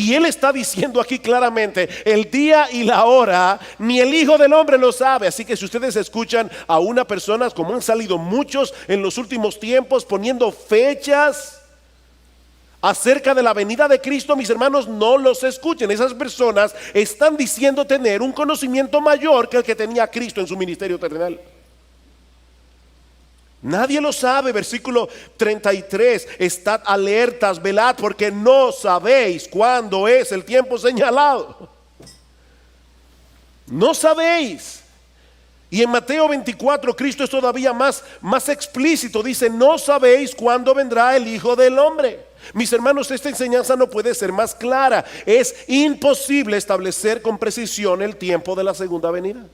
Y Él está diciendo aquí claramente: el día y la hora ni el Hijo del Hombre lo sabe. Así que si ustedes escuchan a una persona, como han salido muchos en los últimos tiempos, poniendo fechas acerca de la venida de Cristo, mis hermanos, no los escuchen. Esas personas están diciendo tener un conocimiento mayor que el que tenía Cristo en su ministerio terrenal. Nadie lo sabe. Versículo 33: estad alertas, velad, porque no sabéis cuándo es el tiempo señalado. No sabéis. Y en Mateo 24 Cristo es todavía más explícito. Dice: no sabéis cuándo vendrá el Hijo del Hombre. Mis hermanos, esta enseñanza no puede ser más clara. Es imposible establecer con precisión el tiempo de la segunda venida.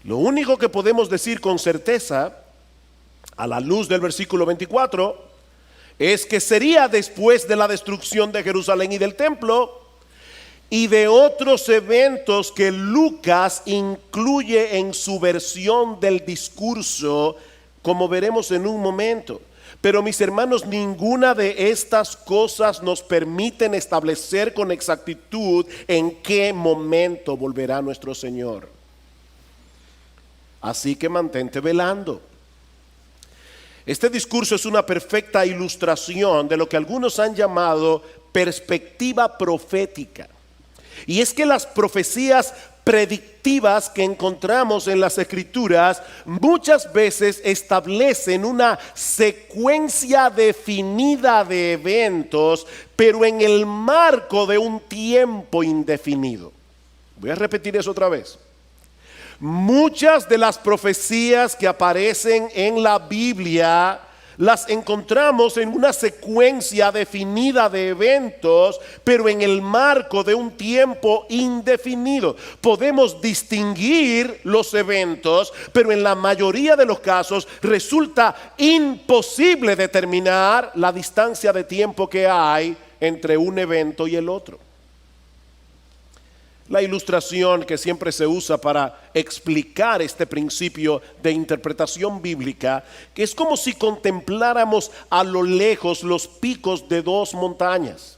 Lo único que podemos decir con certeza, a la luz del versículo 24, es que sería después de la destrucción de Jerusalén y del templo, y de otros eventos que Lucas incluye en su versión del discurso, como veremos en un momento. Pero mis hermanos, ninguna de estas cosas nos permiten establecer con exactitud en qué momento volverá nuestro Señor. Así que mantente velando. Este discurso es una perfecta ilustración de lo que algunos han llamado perspectiva profética. Y es que las profecías predictivas que encontramos en las Escrituras muchas veces establecen una secuencia definida de eventos, pero en el marco de un tiempo indefinido. Voy a repetir eso otra vez. Muchas de las profecías que aparecen en la Biblia las encontramos en una secuencia definida de eventos, pero en el marco de un tiempo indefinido. Podemos distinguir los eventos, pero en la mayoría de los casos resulta imposible determinar la distancia de tiempo que hay entre un evento y el otro. La ilustración que siempre se usa para explicar este principio de interpretación bíblica, que es como si contempláramos a lo lejos los picos de dos montañas.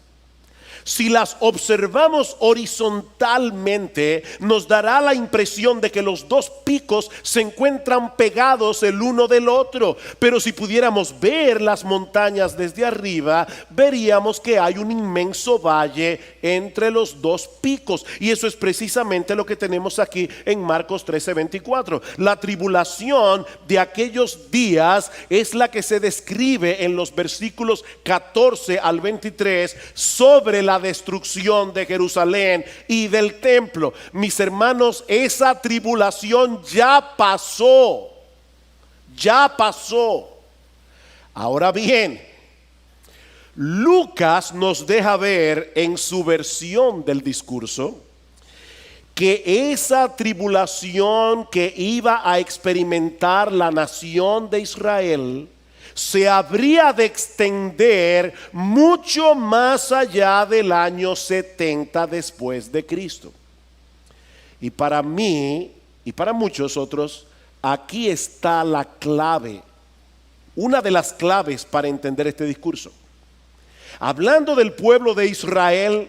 Si las observamos horizontalmente, nos dará la impresión de que los dos picos se encuentran pegados el uno del otro. Pero si pudiéramos ver las montañas desde arriba, veríamos que hay un inmenso valle entre los dos picos. Y eso es precisamente lo que tenemos aquí en Marcos 13:24. La tribulación de aquellos días es la que se describe en los versículos 14 al 23 sobre la destrucción de Jerusalén y del templo. Mis hermanos, esa tribulación ya pasó. Ya pasó. Ahora bien, Lucas nos deja ver en su versión del discurso que esa tribulación que iba a experimentar la nación de Israel se habría de extender mucho más allá del año 70 después de Cristo. Y para mí y para muchos otros, aquí está la clave, una de las claves para entender este discurso. Hablando del pueblo de Israel,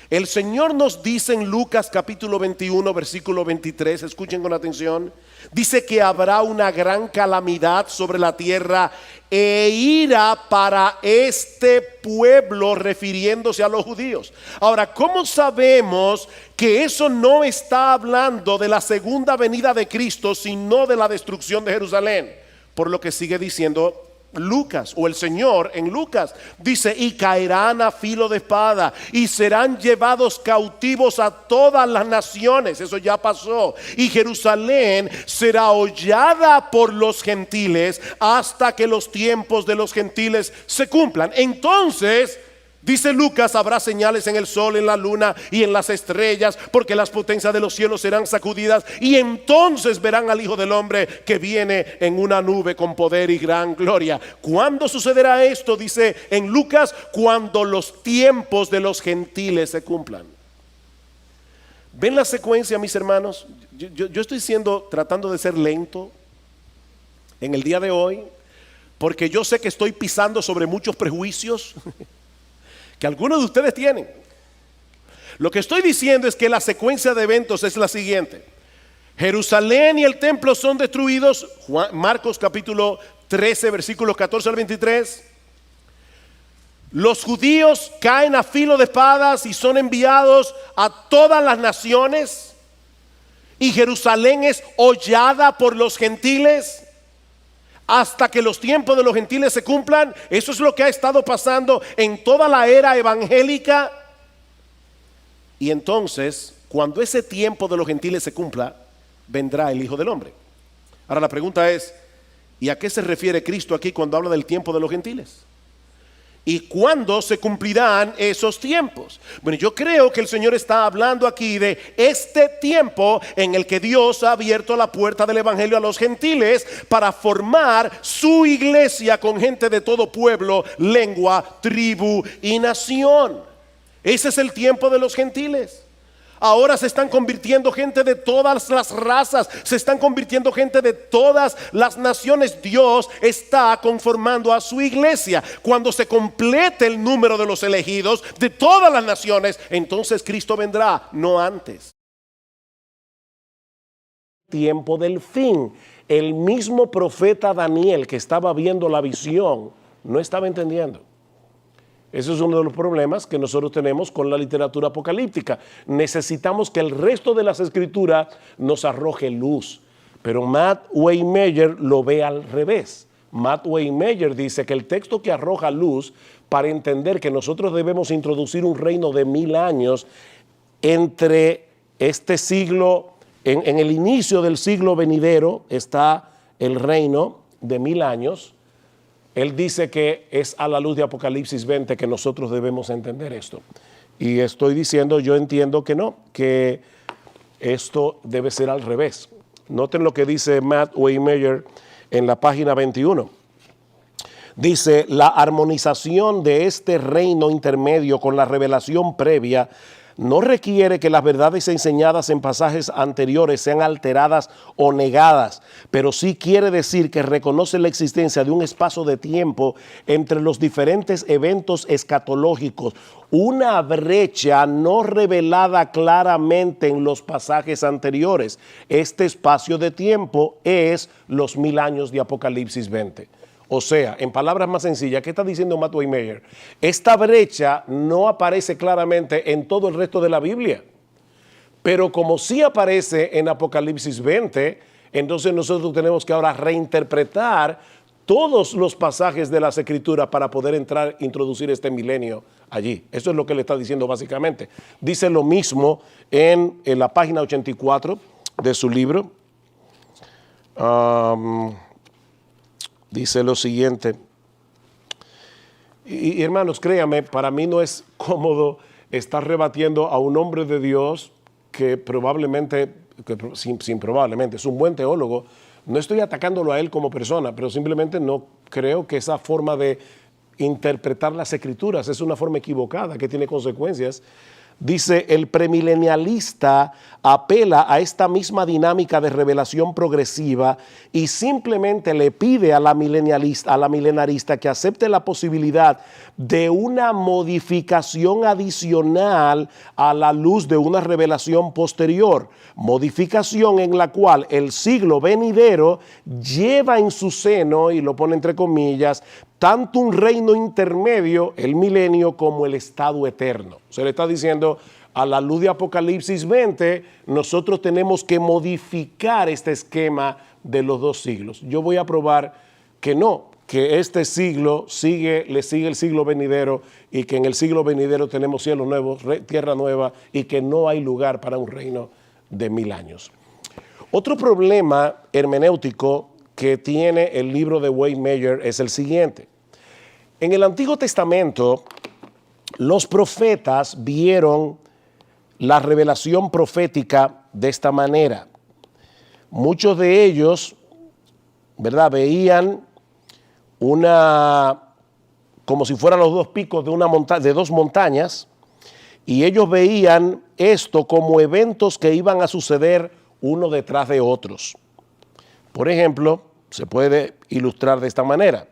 el Señor nos dice en Lucas capítulo 21 versículo 23, escuchen con atención, dice que habrá una gran calamidad sobre la tierra e ira para este pueblo, refiriéndose a los judíos. Ahora, ¿cómo sabemos que eso no está hablando de la segunda venida de Cristo, sino de la destrucción de Jerusalén? Por lo que sigue diciendo Lucas, o el Señor en Lucas, dice: y caerán a filo de espada y serán llevados cautivos a todas las naciones. Eso ya pasó. Y Jerusalén será hollada por los gentiles hasta que los tiempos de los gentiles se cumplan. Entonces, dice Lucas, habrá señales en el sol, en la luna y en las estrellas, porque las potencias de los cielos serán sacudidas, y entonces verán al Hijo del Hombre que viene en una nube con poder y gran gloria. ¿Cuándo sucederá esto? Dice en Lucas: cuando los tiempos de los gentiles se cumplan. ¿Ven la secuencia, mis hermanos? Yo estoy tratando de ser lento en el día de hoy, porque yo sé que estoy pisando sobre muchos prejuicios que algunos de ustedes tienen. Lo que estoy diciendo es que la secuencia de eventos es la siguiente. Jerusalén y el templo son destruidos, Marcos capítulo 13, versículos 14 al 23. Los judíos caen a filo de espadas y son enviados a todas las naciones. Y Jerusalén es hollada por los gentiles hasta que los tiempos de los gentiles se cumplan. Eso es lo que ha estado pasando en toda la era evangélica. Y entonces, cuando ese tiempo de los gentiles se cumpla, vendrá el Hijo del Hombre. Ahora la pregunta es, ¿y a qué se refiere Cristo aquí cuando habla del tiempo de los gentiles? ¿Y cuándo se cumplirán esos tiempos? Bueno, yo creo que el Señor está hablando aquí de este tiempo en el que Dios ha abierto la puerta del Evangelio a los gentiles para formar su iglesia con gente de todo pueblo, lengua, tribu y nación. Ese es el tiempo de los gentiles. Ahora se están convirtiendo gente de todas las razas, se están convirtiendo gente de todas las naciones. Dios está conformando a su iglesia. Cuando se complete el número de los elegidos de todas las naciones, entonces Cristo vendrá, no antes. Tiempo del fin. El mismo profeta Daniel que estaba viendo la visión no estaba entendiendo. Ese es uno de los problemas que nosotros tenemos con la literatura apocalíptica. Necesitamos que el resto de las escrituras nos arroje luz. Pero Matt Waymeyer lo ve al revés. Matt Waymeyer dice que el texto que arroja luz para entender que nosotros debemos introducir un reino de 1000 años entre este siglo, en el inicio del siglo venidero está el reino de 1000 años. Él dice que es a la luz de Apocalipsis 20 que nosotros debemos entender esto. Y estoy diciendo, yo entiendo que no, que esto debe ser al revés. Noten lo que dice Matt Waymeyer en la página 21. Dice, la armonización de este reino intermedio con la revelación previa no requiere que las verdades enseñadas en pasajes anteriores sean alteradas o negadas, pero sí quiere decir que reconoce la existencia de un espacio de tiempo entre los diferentes eventos escatológicos, una brecha no revelada claramente en los pasajes anteriores. Este espacio de tiempo es los 1000 años de Apocalipsis 20. O sea, en palabras más sencillas, ¿qué está diciendo Matt Waymeyer? Esta brecha no aparece claramente en todo el resto de la Biblia, pero como sí aparece en Apocalipsis 20, entonces nosotros tenemos que ahora reinterpretar todos los pasajes de las Escrituras para poder introducir este milenio allí. Eso es lo que le está diciendo básicamente. Dice lo mismo en la página 84 de su libro. Dice lo siguiente, y hermanos, créanme, para mí no es cómodo estar rebatiendo a un hombre de Dios que probablemente, probablemente, es un buen teólogo. No estoy atacándolo a él como persona, pero simplemente no creo que esa forma de interpretar las Escrituras es una forma equivocada que tiene consecuencias. Dice, el premilenialista apela a esta misma dinámica de revelación progresiva y simplemente le pide a la milenarista que acepte la posibilidad de una modificación adicional a la luz de una revelación posterior. Modificación en la cual el siglo venidero lleva en su seno, y lo pone entre comillas, tanto un reino intermedio, el milenio, como el estado eterno. Se le está diciendo, a la luz de Apocalipsis 20, nosotros tenemos que modificar este esquema de los dos siglos. Yo voy a probar que no, que este siglo le sigue el siglo venidero y que en el siglo venidero tenemos cielos nuevos, tierra nueva y que no hay lugar para un reino de 1000 años. Otro problema hermenéutico que tiene el libro de Waymeyer es el siguiente. En el Antiguo Testamento, los profetas vieron la revelación profética de esta manera. Muchos de ellos, ¿verdad?, veían como si fueran los dos picos de dos montañas, y ellos veían esto como eventos que iban a suceder uno detrás de otros. Por ejemplo, se puede ilustrar de esta manera.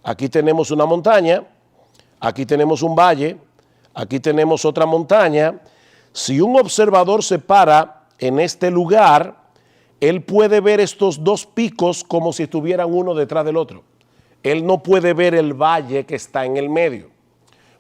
Aquí tenemos una montaña, aquí tenemos un valle, Aquí tenemos otra montaña. Si un observador se para en este lugar, él puede ver estos dos picos como si estuvieran uno detrás del otro. Él no puede ver el valle que está en el medio.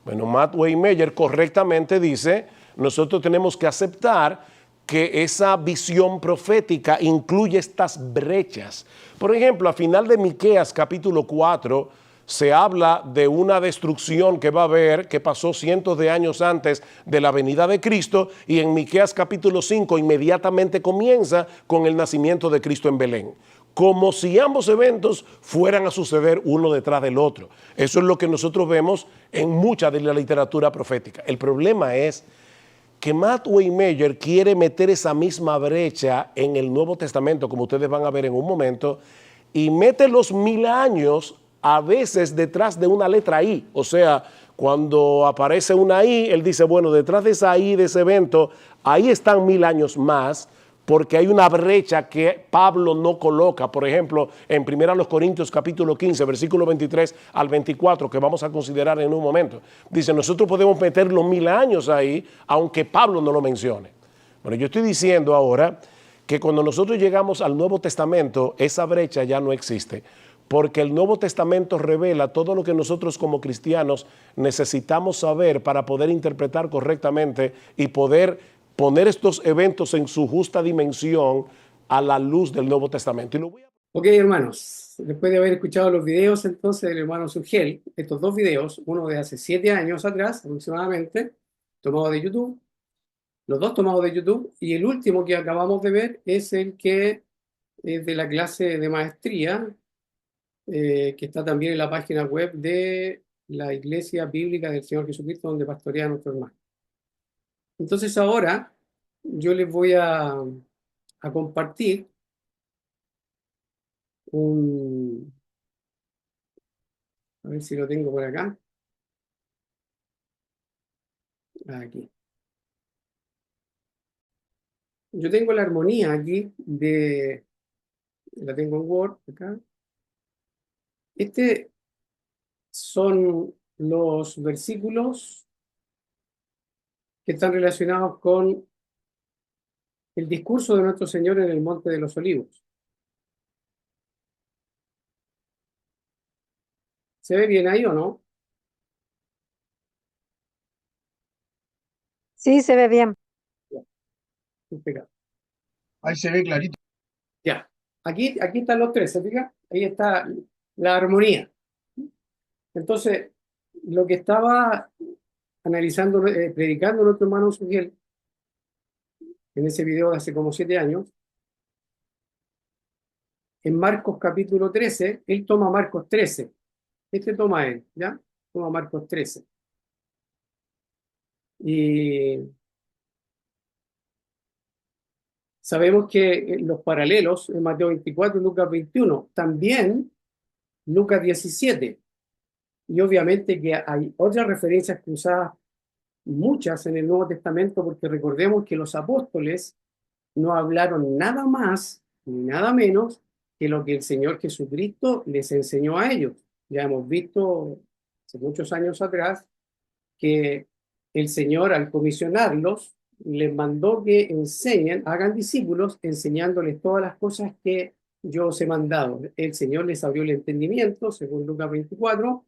Bueno, Matt Waymeyer correctamente dice, nosotros tenemos que aceptar que esa visión profética incluye estas brechas. Por ejemplo, a final de Miqueas capítulo 4 se habla de una destrucción que va a haber, que pasó cientos de años antes de la venida de Cristo, y en Miqueas capítulo 5 inmediatamente comienza con el nacimiento de Cristo en Belén, como si ambos eventos fueran a suceder uno detrás del otro. Eso es lo que nosotros vemos en mucha de la literatura profética. El problema es que Matt Waymeyer quiere meter esa misma brecha en el Nuevo Testamento, como ustedes van a ver en un momento, y mete los 1000 años a veces detrás de una letra I. O sea, cuando aparece una I, él dice, bueno, detrás de esa I, de ese evento, ahí están 1000 años más, porque hay una brecha que Pablo no coloca. Por ejemplo, en 1 Corintios capítulo 15, versículo 23 al 24, que vamos a considerar en un momento. Dice, nosotros podemos meter los 1000 años ahí, aunque Pablo no lo mencione. Bueno, yo estoy diciendo ahora que cuando nosotros llegamos al Nuevo Testamento, esa brecha ya no existe, porque el Nuevo Testamento revela todo lo que nosotros como cristianos necesitamos saber para poder interpretar correctamente y poder poner estos eventos en su justa dimensión a la luz del Nuevo Testamento. Ok, hermanos, después de haber escuchado los videos entonces del hermano Surgel, estos dos videos, uno de hace 7 años atrás aproximadamente, tomado de YouTube, los dos tomados de YouTube, y el último que acabamos de ver es el que es de la clase de maestría, que está también en la página web de la Iglesia Bíblica del Señor Jesucristo, donde pastorea nuestro hermano. Entonces ahora yo les voy a compartir a ver si lo tengo por acá, aquí. Yo tengo la armonía aquí, la tengo en Word, acá. Este son los versículos que están relacionados con el discurso de nuestro Señor en el Monte de los Olivos. ¿Se ve bien ahí o no? Sí, se ve bien. Impecable. Ahí se ve clarito. Ya. Aquí están los tres, ¿se fija? Ahí está la armonía. Entonces, lo que estaba analizando, predicando nuestro hermano Sugiel en ese video de hace como 7 años, en Marcos capítulo 13, él toma Marcos 13. Este toma él, ¿ya? Toma Marcos 13. Y sabemos que los paralelos en Mateo 24 y Lucas 21, también Lucas 17. Y obviamente que hay otras referencias cruzadas, muchas en el Nuevo Testamento, porque recordemos que los apóstoles no hablaron nada más ni nada menos que lo que el Señor Jesucristo les enseñó a ellos. Ya hemos visto hace muchos años atrás que el Señor, al comisionarlos, les mandó que enseñen, hagan discípulos, enseñándoles todas las cosas que yo os he mandado. El Señor les abrió el entendimiento, según Lucas 24,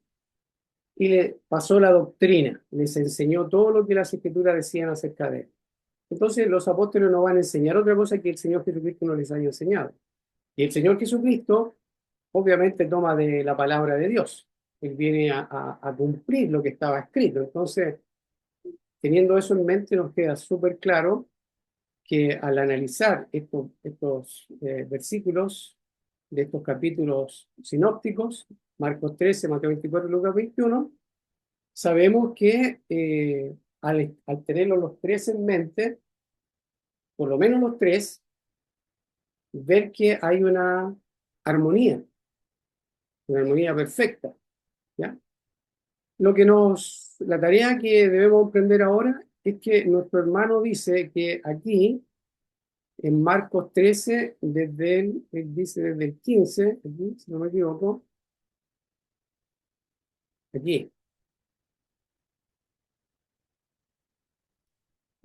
y le pasó la doctrina, les enseñó todo lo que las Escrituras decían acerca de él. Entonces los apóstoles no van a enseñar otra cosa que el Señor Jesucristo no les haya enseñado. Y el Señor Jesucristo obviamente toma de la palabra de Dios. Él viene a cumplir lo que estaba escrito. Entonces, teniendo eso en mente, nos queda súper claro que al analizar estos versículos de estos capítulos sinópticos, Marcos 13, Mateo 24 y Lucas 21, sabemos que al tenerlos los tres en mente, por lo menos los tres, ver que hay una armonía perfecta, ¿ya? La tarea que debemos aprender ahora es que nuestro hermano dice que aquí, en Marcos 13, él dice desde el 15, aquí, si no me equivoco, aquí,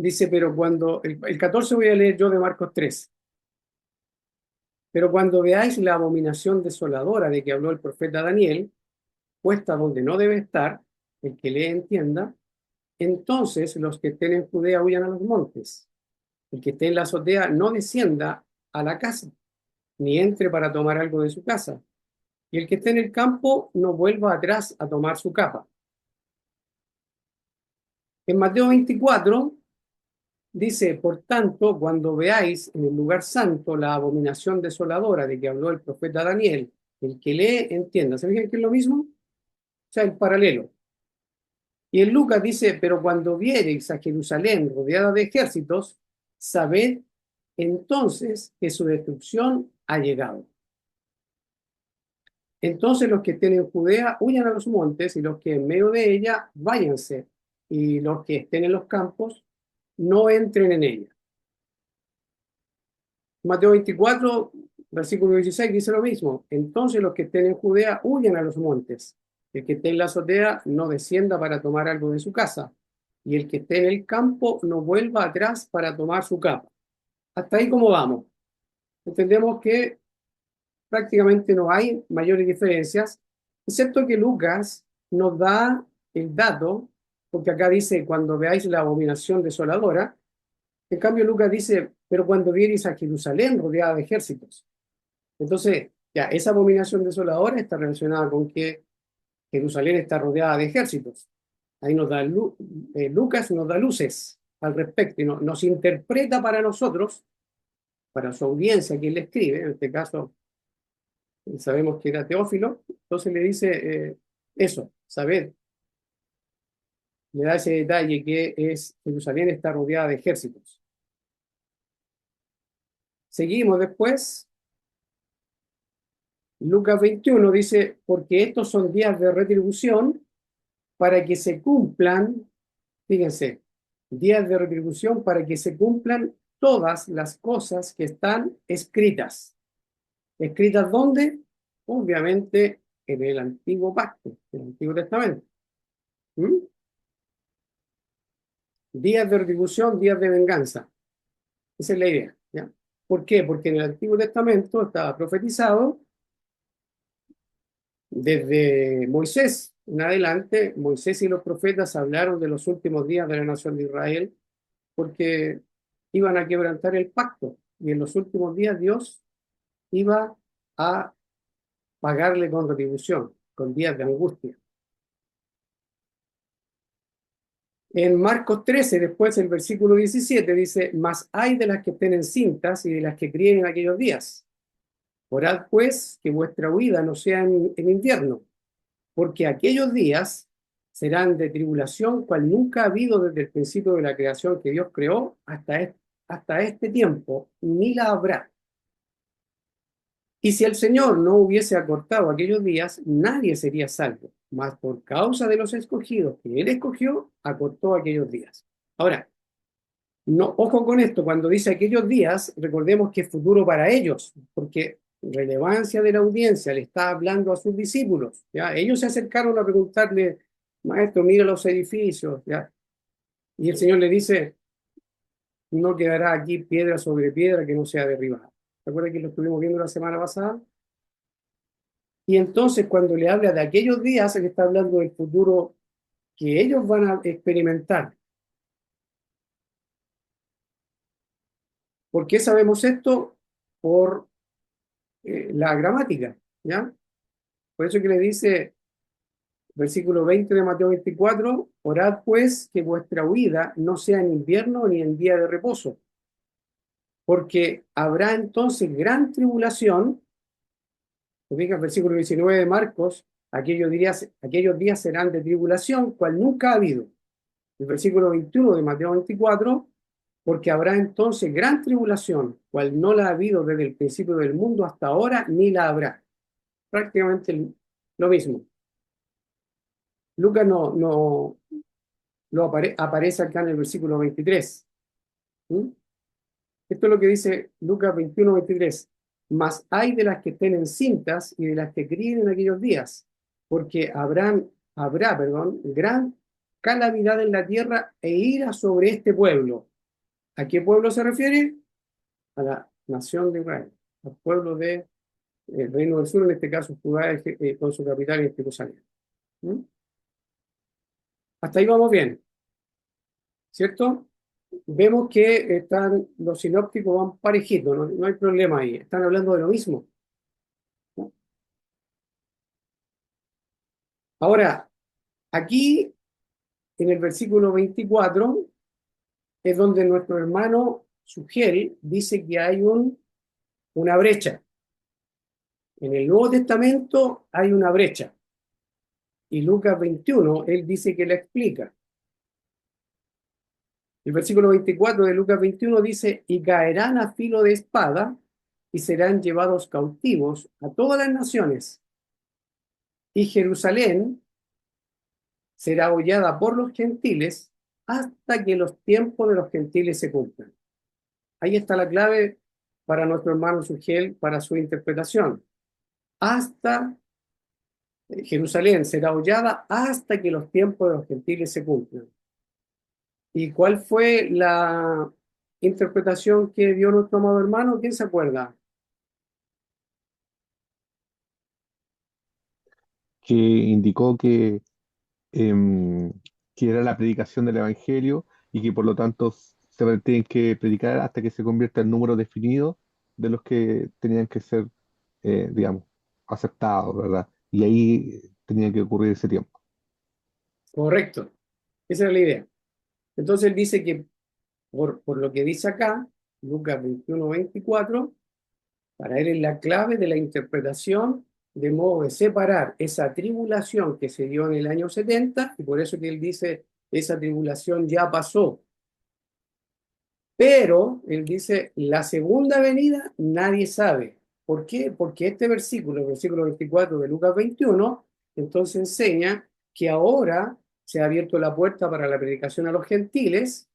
Dice, pero cuando, el 14 voy a leer yo de Marcos 3. Pero cuando veáis la abominación desoladora de que habló el profeta Daniel, puesta donde no debe estar, el que lee entienda, entonces los que estén en Judea huyan a los montes. El que esté en la azotea no descienda a la casa, ni entre para tomar algo de su casa. Y el que esté en el campo no vuelva atrás a tomar su capa. En Mateo 24 dice, por tanto, cuando veáis en el lugar santo la abominación desoladora de que habló el profeta Daniel, el que lee entienda. ¿Se fijan que es lo mismo? O sea, el paralelo. Y en Lucas dice, pero cuando viereis a Jerusalén rodeada de ejércitos, sabed entonces que su destrucción ha llegado. Entonces los que estén en Judea huyan a los montes, y los que en medio de ella váyanse, y los que estén en los campos no entren en ella. Mateo 24, versículo 16 dice lo mismo. Entonces los que estén en Judea huyan a los montes. El que esté en la azotea no descienda para tomar algo de su casa, y el que esté en el campo no vuelva atrás para tomar su capa. Hasta ahí, ¿cómo vamos? Entendemos que prácticamente no hay mayores diferencias, excepto que Lucas nos da el dato, porque acá dice, cuando veáis la abominación desoladora. En cambio, Lucas dice, pero cuando viereis a Jerusalén rodeada de ejércitos. Entonces, ya, esa abominación desoladora está relacionada con que Jerusalén está rodeada de ejércitos. Ahí nos da Lucas nos da luces al respecto y nos interpreta para nosotros, para su audiencia, quien le escribe, en este caso sabemos que era Teófilo, entonces le dice eso, sabed, le da ese detalle que Jerusalén está rodeada de ejércitos. Seguimos después. Lucas 21 dice, porque estos son días de retribución para que se cumplan, fíjense, días de retribución para que se cumplan todas las cosas que están escritas. ¿Escritas dónde? Obviamente en el Antiguo Pacto, en el Antiguo Testamento. ¿Mm? Días de retribución, días de venganza. Esa es la idea, ¿ya? ¿Por qué? Porque en el Antiguo Testamento estaba profetizado desde Moisés en adelante. Moisés y los profetas hablaron de los últimos días de la nación de Israel porque iban a quebrantar el pacto y en los últimos días Dios iba a pagarle con retribución, con días de angustia. En Marcos 13, después el versículo 17 dice, mas hay de las que estén encintas y de las que críen en aquellos días. Orad pues que vuestra huida no sea en invierno, porque aquellos días serán de tribulación cual nunca ha habido desde el principio de la creación que Dios creó hasta este tiempo, ni la habrá. Y si el Señor no hubiese acortado aquellos días, nadie sería salvo, mas por causa de los escogidos que Él escogió, acortó aquellos días. Ahora, no, ojo con esto, cuando dice aquellos días, recordemos que es futuro para ellos, porque relevancia de la audiencia, le está hablando a sus discípulos, ¿ya? Ellos se acercaron a preguntarle, maestro, mira los edificios, ¿ya? Y el Señor le dice, no quedará aquí piedra sobre piedra que no sea derribada. ¿Se acuerdan que lo estuvimos viendo la semana pasada? Y entonces cuando le habla de aquellos días, le está hablando del futuro que ellos van a experimentar. ¿Por qué sabemos esto? Por la gramática, ¿ya? Por eso que le dice, versículo 20 de Mateo 24, orad pues que vuestra huida no sea en invierno ni en día de reposo, porque habrá entonces gran tribulación. Fíjate, versículo 19 de Marcos, aquellos días serán de tribulación, cual nunca ha habido. El versículo 21 de Mateo 24, porque habrá entonces gran tribulación, cual no la ha habido desde el principio del mundo hasta ahora, ni la habrá. Prácticamente lo mismo. Lucas aparece acá en el versículo 23. ¿Mm? Esto es lo que dice Lucas 21, 23. Mas hay de las que estén encintas y de las que críen en aquellos días, porque habrá, gran calamidad en la tierra e ira sobre este pueblo. ¿A qué pueblo se refiere? A la nación de Israel, al pueblo del Reino del Sur, en este caso Judá, con su capital en Jerusalén. ¿Mm? Hasta ahí vamos bien, ¿cierto? Vemos que los sinópticos van parejitos, no hay problema ahí, están hablando de lo mismo, ¿no? Ahora, aquí en el versículo 24 es donde nuestro hermano Sugel dice que hay una brecha. En el Nuevo Testamento hay una brecha. Y Lucas 21, él dice que la explica. El versículo 24 de Lucas 21 dice, y caerán a filo de espada y serán llevados cautivos a todas las naciones. Y Jerusalén será hollada por los gentiles hasta que los tiempos de los gentiles se cumplan. Ahí está la clave para nuestro hermano Sugel, para su interpretación. Hasta Jerusalén será hollada hasta que los tiempos de los gentiles se cumplan. ¿Y cuál fue la interpretación que dio nuestro amado hermano? ¿Quién se acuerda? Que indicó em, que era la predicación del Evangelio y que por lo tanto se tienen que predicar hasta que se convierta el número definido de los que tenían que ser, digamos, aceptados, ¿verdad? Y ahí tenía que ocurrir ese tiempo. Correcto. Esa era la idea. Entonces él dice que por lo que dice acá, Lucas 21-24, para él es la clave de la interpretación, de modo de separar esa tribulación que se dio en el año 70, y por eso que él dice, esa tribulación ya pasó. Pero él dice, la segunda venida nadie sabe. ¿Por qué? Porque este versículo, el versículo 24 de Lucas 21, entonces enseña que ahora se ha abierto la puerta para la predicación a los gentiles,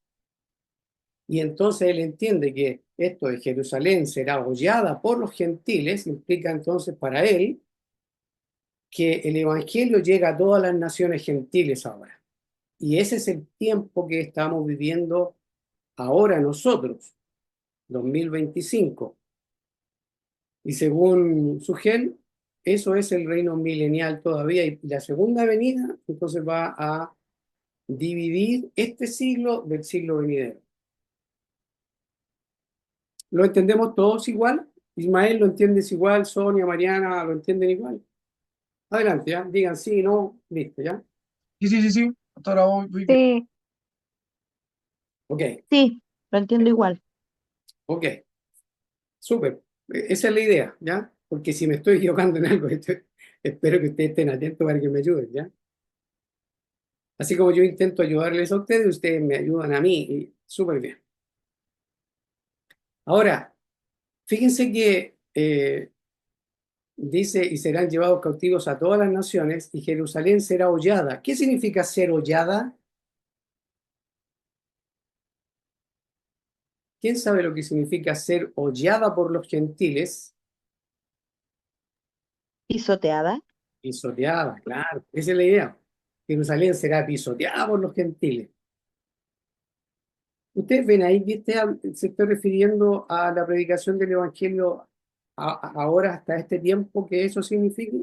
y entonces él entiende que esto de Jerusalén será hollada por los gentiles, implica entonces para él que el evangelio llega a todas las naciones gentiles ahora. Y ese es el tiempo que estamos viviendo ahora nosotros, 2025. Y según Sugel, eso es el reino milenial todavía. Y la segunda venida, entonces va a dividir este siglo del siglo venidero. ¿Lo entendemos todos igual? Ismael, ¿lo entiendes igual? Sonia, Mariana, ¿lo entienden igual? Adelante, ¿ya? Digan sí, no, listo, ¿ya? Sí. Hasta ahora voy bien. Sí, Ok, sí, lo entiendo igual. ok, súper. Esa es la idea, ¿ya? Porque si me estoy equivocando en algo, espero que ustedes estén atentos para que me ayuden, ¿ya? Así como yo intento ayudarles a ustedes, ustedes me ayudan a mí, y súper bien. Ahora, fíjense que dice, y serán llevados cautivos a todas las naciones, y Jerusalén será hollada. ¿Qué significa ser hollada? ¿Quién sabe lo que significa ser hollada por los gentiles? Pisoteada. Pisoteada, claro, esa es la idea. Jerusalén será pisoteada por los gentiles. Ustedes ven ahí que se está refiriendo a la predicación del Evangelio ahora hasta este tiempo, que eso significa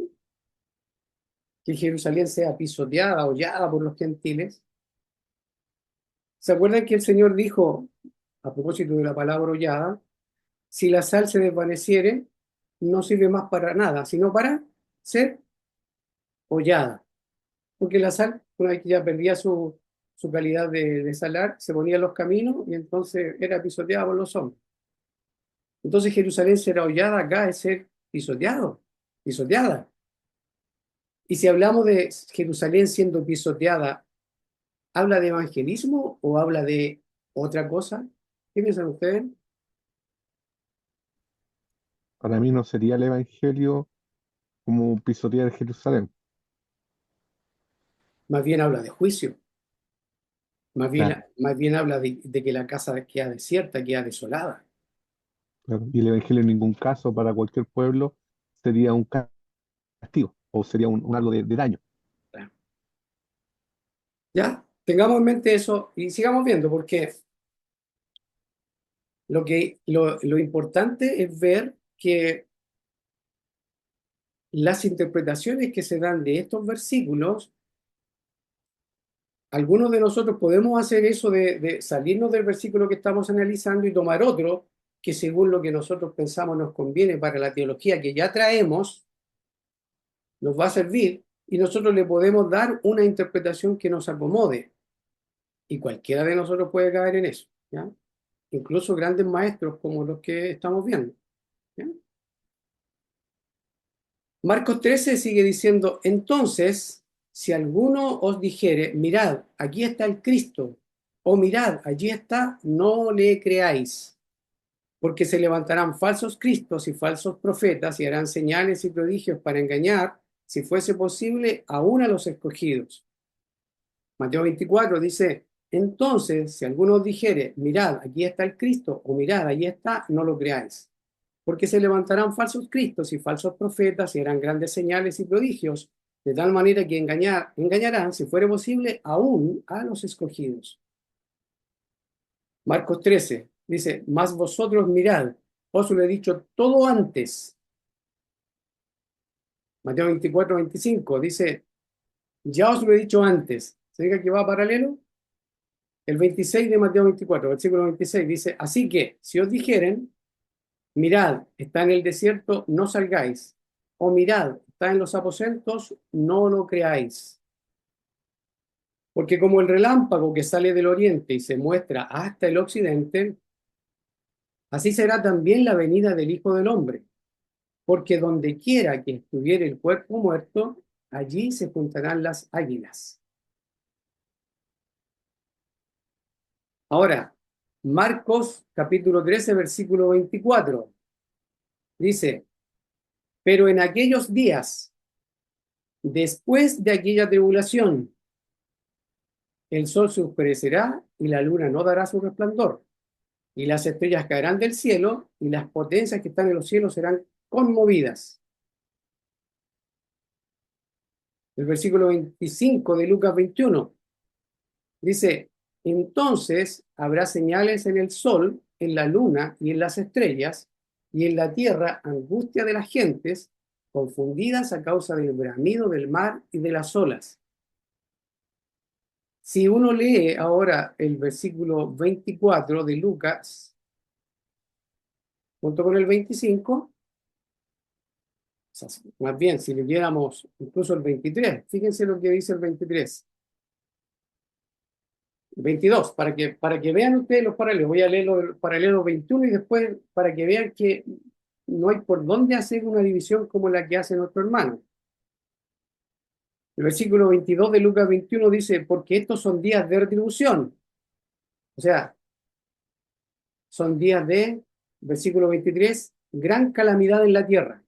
que Jerusalén sea pisoteada, hollada por los gentiles. ¿Se acuerdan que el Señor dijo, a propósito de la palabra hollada, si la sal se desvaneciere, no sirve más para nada, sino para ser hollada? Porque la sal, una vez que ya perdía su calidad de salar, se ponía en los caminos y entonces era pisoteada por los hombres. Entonces Jerusalén será hollada, acá es ser pisoteada. Y si hablamos de Jerusalén siendo pisoteada, ¿habla de evangelismo o habla de otra cosa? ¿Qué piensan ustedes? Para mí no sería el Evangelio como pisotear Jerusalén. Más bien habla de juicio, Claro, más bien habla de que la casa queda desierta, queda desolada. claro. Y el Evangelio en ningún caso para cualquier pueblo sería un castigo o sería un algo de daño. Ya, tengamos en mente eso y sigamos viendo, porque Lo importante es ver que las interpretaciones que se dan de estos versículos, algunos de nosotros podemos hacer eso de salirnos del versículo que estamos analizando y tomar otro que según lo que nosotros pensamos nos conviene para la teología que ya traemos, nos va a servir y nosotros le podemos dar una interpretación que nos acomode. Y cualquiera de nosotros puede caer en eso, ¿ya? Incluso grandes maestros como los que estamos viendo, ¿ya? Marcos 13 sigue diciendo, entonces, si alguno os dijere, mirad, aquí está el Cristo, o mirad, allí está, no le creáis, porque se levantarán falsos cristos y falsos profetas y harán señales y prodigios para engañar, si fuese posible, aún a los escogidos. Mateo 24 dice, entonces, si alguno os dijere, mirad, aquí está el Cristo, o mirad, allí está, no lo creáis. Porque se levantarán falsos cristos y falsos profetas y harán grandes señales y prodigios, de tal manera que engañarán, si fuere posible, aún a los escogidos. Marcos 13 dice, mas vosotros mirad, os lo he dicho todo antes. Mateo 24, 25 dice, ya os lo he dicho antes. ¿Se diga que va paralelo? El 26 de Mateo 24, versículo 26 dice, así que si os dijeren, mirad, está en el desierto, no salgáis. O mirad, está en los aposentos, no lo creáis. Porque como el relámpago que sale del oriente y se muestra hasta el occidente, así será también la venida del Hijo del Hombre. Porque donde quiera que estuviere el cuerpo muerto, allí se juntarán las águilas. Ahora, Marcos capítulo 13, versículo 24. Dice, pero en aquellos días, después de aquella tribulación, el sol se oscurecerá y la luna no dará su resplandor, y las estrellas caerán del cielo, y las potencias que están en los cielos serán conmovidas. El versículo 25 de Lucas 21 dice, entonces habrá señales en el sol, en la luna y en las estrellas, y en la tierra angustia de las gentes, confundidas a causa del bramido del mar y de las olas. Si uno lee ahora el versículo 24 de Lucas, junto con el 25, o sea, más bien, si leyéramos incluso el 23, fíjense lo que dice el 23. 22, para que vean ustedes los paralelos. Voy a leer los paralelos 21 y después para que vean que no hay por dónde hacer una división como la que hace nuestro hermano. El versículo 22 de Lucas 21 dice, porque estos son días de retribución. O sea, son días de, versículo 23, gran calamidad en la tierra.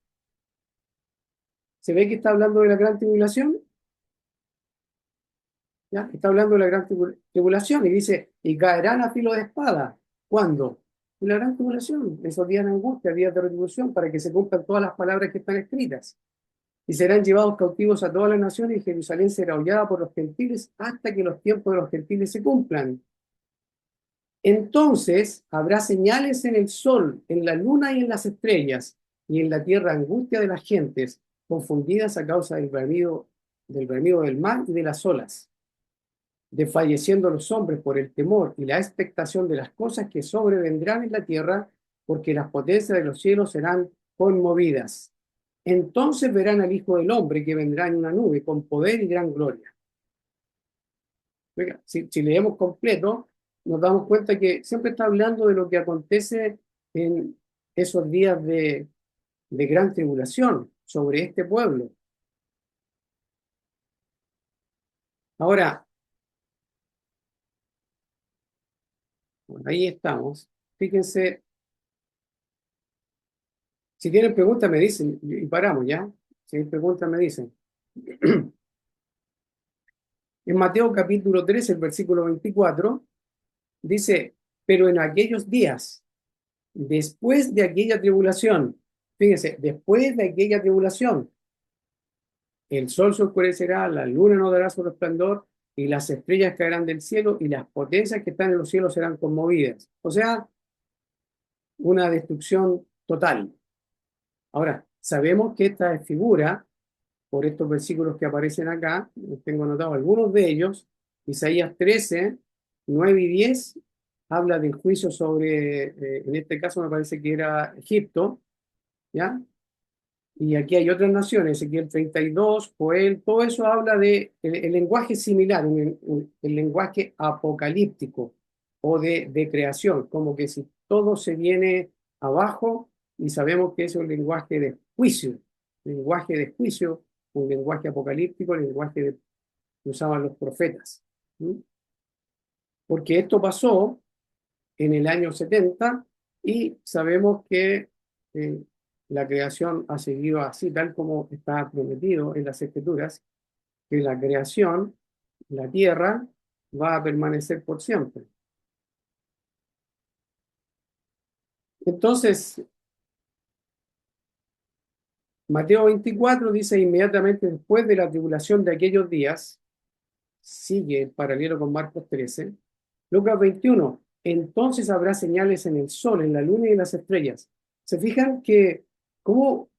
¿Se ve que está hablando de la gran tribulación? ¿Ya? Está hablando de la gran tribulación y dice, y caerán a filo de espada. ¿Cuándo? En la gran tribulación, esos días de angustia, días de retribución, para que se cumplan todas las palabras que están escritas. Y serán llevados cautivos a todas las naciones y Jerusalén será hollada por los gentiles hasta que los tiempos de los gentiles se cumplan. Entonces habrá señales en el sol, en la luna y en las estrellas, y en la tierra angustia de las gentes, confundidas a causa del bramido del mar y de las olas, desfalleciendo los hombres por el temor y la expectación de las cosas que sobrevendrán en la tierra, porque las potencias de los cielos serán conmovidas. Entonces verán al Hijo del Hombre que vendrá en una nube con poder y gran gloria. Oiga, si leemos completo, nos damos cuenta que siempre está hablando de lo que acontece en esos días de gran tribulación sobre este pueblo. Ahora, bueno, ahí estamos. Fíjense, si tienen preguntas me dicen y paramos ya. Si tienen preguntas me dicen. En Mateo capítulo 3, el versículo 24, dice, pero en aquellos días, después de aquella tribulación, fíjense, después de aquella tribulación, el sol se oscurecerá, la luna no dará su resplandor, y las estrellas caerán del cielo, y las potencias que están en los cielos serán conmovidas. O sea, una destrucción total. Ahora, sabemos que esta figura, por estos versículos que aparecen acá, tengo anotado algunos de ellos, Isaías 13, 9 y 10, habla del juicio sobre, en este caso me parece que era Egipto, ¿ya? Y aquí hay otras naciones, Ezequiel 32, Joel, todo eso habla de el lenguaje similar, el lenguaje apocalíptico o de creación, como que si todo se viene abajo y sabemos que es un lenguaje de juicio, un lenguaje apocalíptico, el lenguaje que usaban los profetas. ¿Sí? Porque esto pasó en el año 70 y sabemos que eh, la creación ha seguido así, tal como está prometido en las Escrituras, que la creación, la tierra, va a permanecer por siempre. Entonces, Mateo 24 dice inmediatamente después de la tribulación de aquellos días, sigue el paralelo con Marcos 13, Lucas 21, entonces habrá señales en el sol, en la luna y en las estrellas. ¿Se fijan que cómo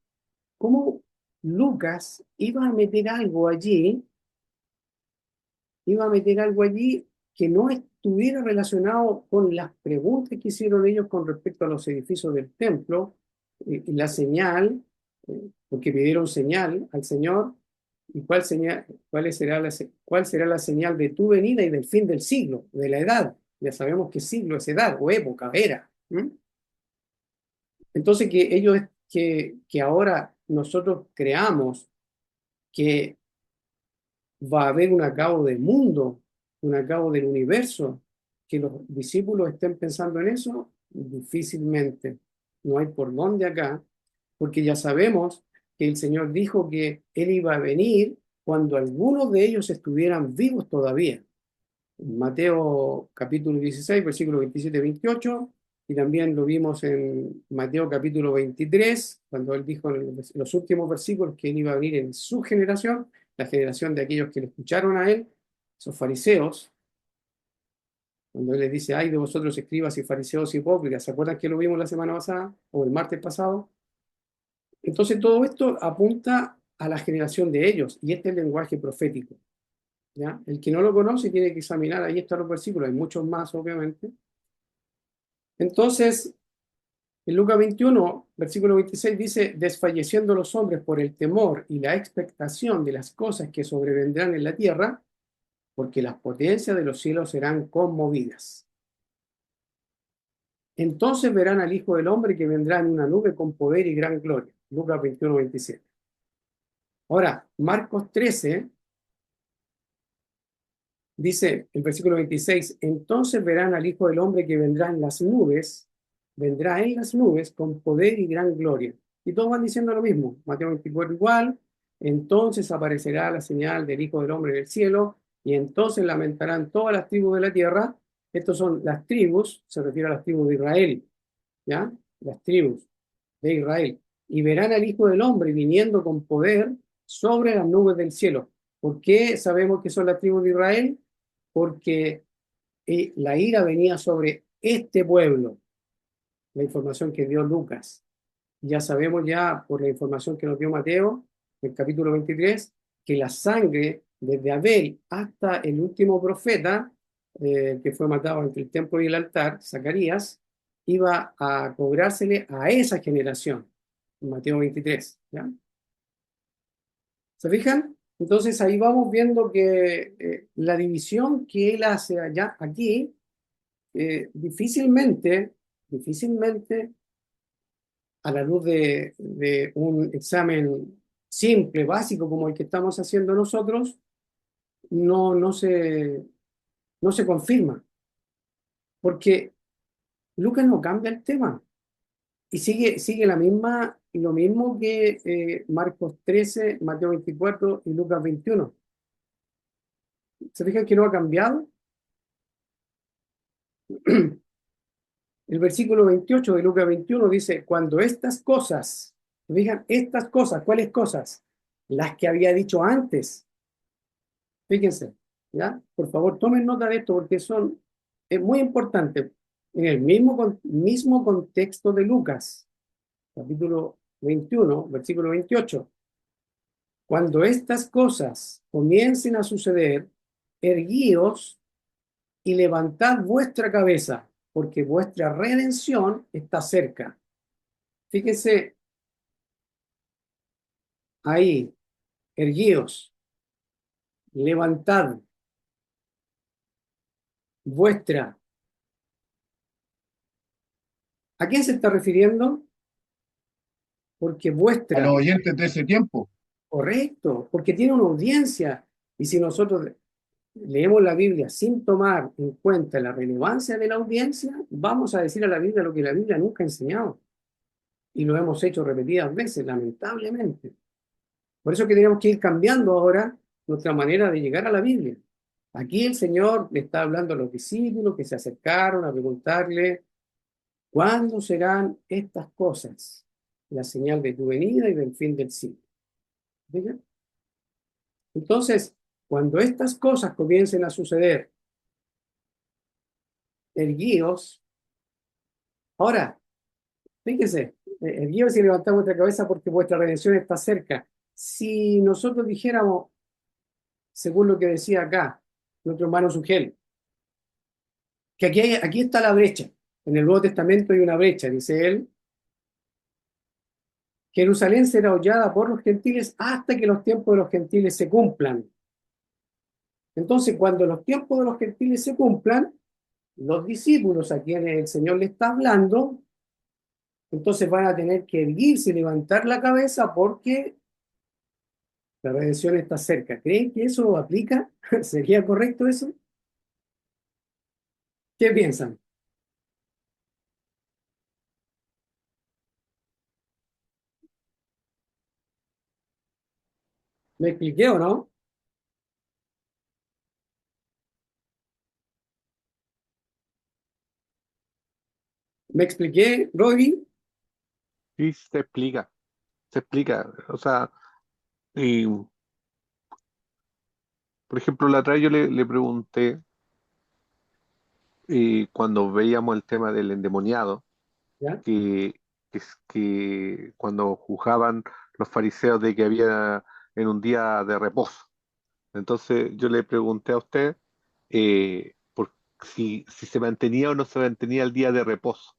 Lucas iba a meter algo allí, que no estuviera relacionado con las preguntas que hicieron ellos con respecto a los edificios del templo, y la señal, porque pidieron señal al Señor, y cuál será la señal de tu venida y del fin del siglo, de la edad? Ya sabemos qué siglo es edad o época, era. Entonces que ahora nosotros creamos que va a haber un acabo del mundo, un acabo del universo, que los discípulos estén pensando en eso, difícilmente. No hay por dónde acá, porque ya sabemos que el Señor dijo que Él iba a venir cuando algunos de ellos estuvieran vivos todavía. Mateo capítulo 16, versículos 27-28, y también lo vimos en Mateo capítulo 23, cuando él dijo en los últimos versículos que él iba a venir en su generación, la generación de aquellos que le escucharon a él, esos fariseos, cuando él les dice, ay de vosotros escribas y fariseos hipócritas, ¿se acuerdan que lo vimos la semana pasada o el martes pasado? Entonces todo esto apunta a la generación de ellos, y este es el lenguaje profético. ¿Ya? El que no lo conoce tiene que examinar, ahí están los versículos, hay muchos más obviamente. Entonces, en Lucas 21, versículo 26 dice, desfalleciendo los hombres por el temor y la expectación de las cosas que sobrevendrán en la tierra, porque las potencias de los cielos serán conmovidas. Entonces verán al Hijo del Hombre que vendrá en una nube con poder y gran gloria. Lucas 21, 27. Ahora, Marcos 13 dice el versículo 26, entonces verán al Hijo del Hombre que vendrá en las nubes con poder y gran gloria. Y todos van diciendo lo mismo. Mateo 24 igual, entonces aparecerá la señal del Hijo del Hombre en el cielo, y entonces lamentarán todas las tribus de la tierra. Estos son las tribus, se refiere a las tribus de Israel, ¿ya? Las tribus de Israel. Y verán al Hijo del Hombre viniendo con poder sobre las nubes del cielo. ¿Por qué sabemos que son las tribus de Israel? Porque la ira venía sobre este pueblo, la información que dio Lucas. Ya sabemos ya por la información que nos dio Mateo, en el capítulo 23, que la sangre desde Abel hasta el último profeta, que fue matado entre el templo y el altar, Zacarías, iba a cobrársele a esa generación, en Mateo 23. ¿Ya? ¿Se fijan? Entonces ahí vamos viendo que la división que él hace allá, aquí, difícilmente, a la luz de un examen simple, básico, como el que estamos haciendo nosotros, no se confirma, porque Lucas no cambia el tema y sigue lo mismo que Marcos 13, Mateo 24 y Lucas 21. ¿Se fijan que no ha cambiado? El versículo 28 de Lucas 21 dice, cuando estas cosas, ¿se fijan? Estas cosas, ¿cuáles cosas? Las que había dicho antes. Fíjense, ¿ya? Por favor, tomen nota de esto porque es muy importante. en el mismo contexto de Lucas, capítulo 21, versículo 28. Cuando estas cosas comiencen a suceder, erguíos y levantad vuestra cabeza, porque vuestra redención está cerca. Fíjense ahí, erguíos, levantad vuestra. ¿A quién se está refiriendo? Porque A los vuestra, oyentes de ese tiempo. correcto, porque tiene una audiencia. Y si nosotros leemos la Biblia sin tomar en cuenta la relevancia de la audiencia, vamos a decir a la Biblia lo que la Biblia nunca ha enseñado. Y lo hemos hecho repetidas veces, lamentablemente. Por eso que tenemos que ir cambiando ahora nuestra manera de llegar a la Biblia. Aquí el Señor le está hablando a los discípulos que se acercaron a preguntarle, ¿cuándo serán estas cosas? La señal de tu venida y del fin del siglo. ¿Ven? Entonces, cuando estas cosas comiencen a suceder, erguíos. Ahora, fíjese, erguíos y levantad vuestra cabeza porque vuestra redención está cerca. Si nosotros dijéramos, según lo que decía acá, nuestro hermano Sugel, que aquí está la brecha. En el Nuevo Testamento hay una brecha, dice él. Jerusalén será hollada por los gentiles hasta que los tiempos de los gentiles se cumplan. Entonces, cuando los tiempos de los gentiles se cumplan, los discípulos a quienes el Señor le está hablando, entonces van a tener que erguirse y levantar la cabeza porque la redención está cerca. ¿Creen que eso aplica? ¿Sería correcto eso? ¿Qué piensan? ¿Me expliqué o no? ¿Me expliqué, Rodri? Sí, se explica, se explica. O sea, y, por ejemplo, la otra vez yo le pregunté, cuando veíamos el tema del endemoniado, ¿Ya? que cuando juzgaban los fariseos de que había en un día de reposo. Entonces yo le pregunté a usted, si se mantenía o no se mantenía el día de reposo.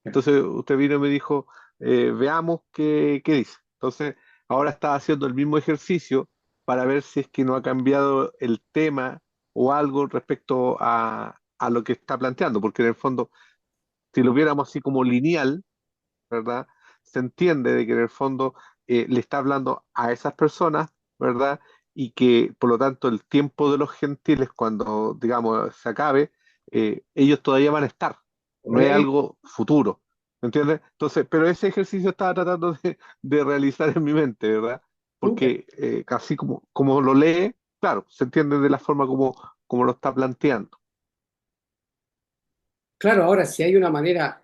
Entonces usted vino y me dijo, veamos qué dice. Entonces ahora está haciendo el mismo ejercicio para ver si es que no ha cambiado el tema o algo respecto a lo que está planteando, porque en el fondo, si lo viéramos así como lineal, ¿verdad? Se entiende de que en el fondo le está hablando a esas personas, ¿verdad? Y que por lo tanto el tiempo de los gentiles, cuando digamos se acabe, ellos todavía van a estar, no es Correcto. algo futuro, ¿me entiendes? Entonces, pero ese ejercicio estaba tratando de realizar en mi mente, ¿verdad? Súper. Porque casi como lo lee, claro, se entiende de la forma como lo está planteando. Claro, ahora si hay una manera,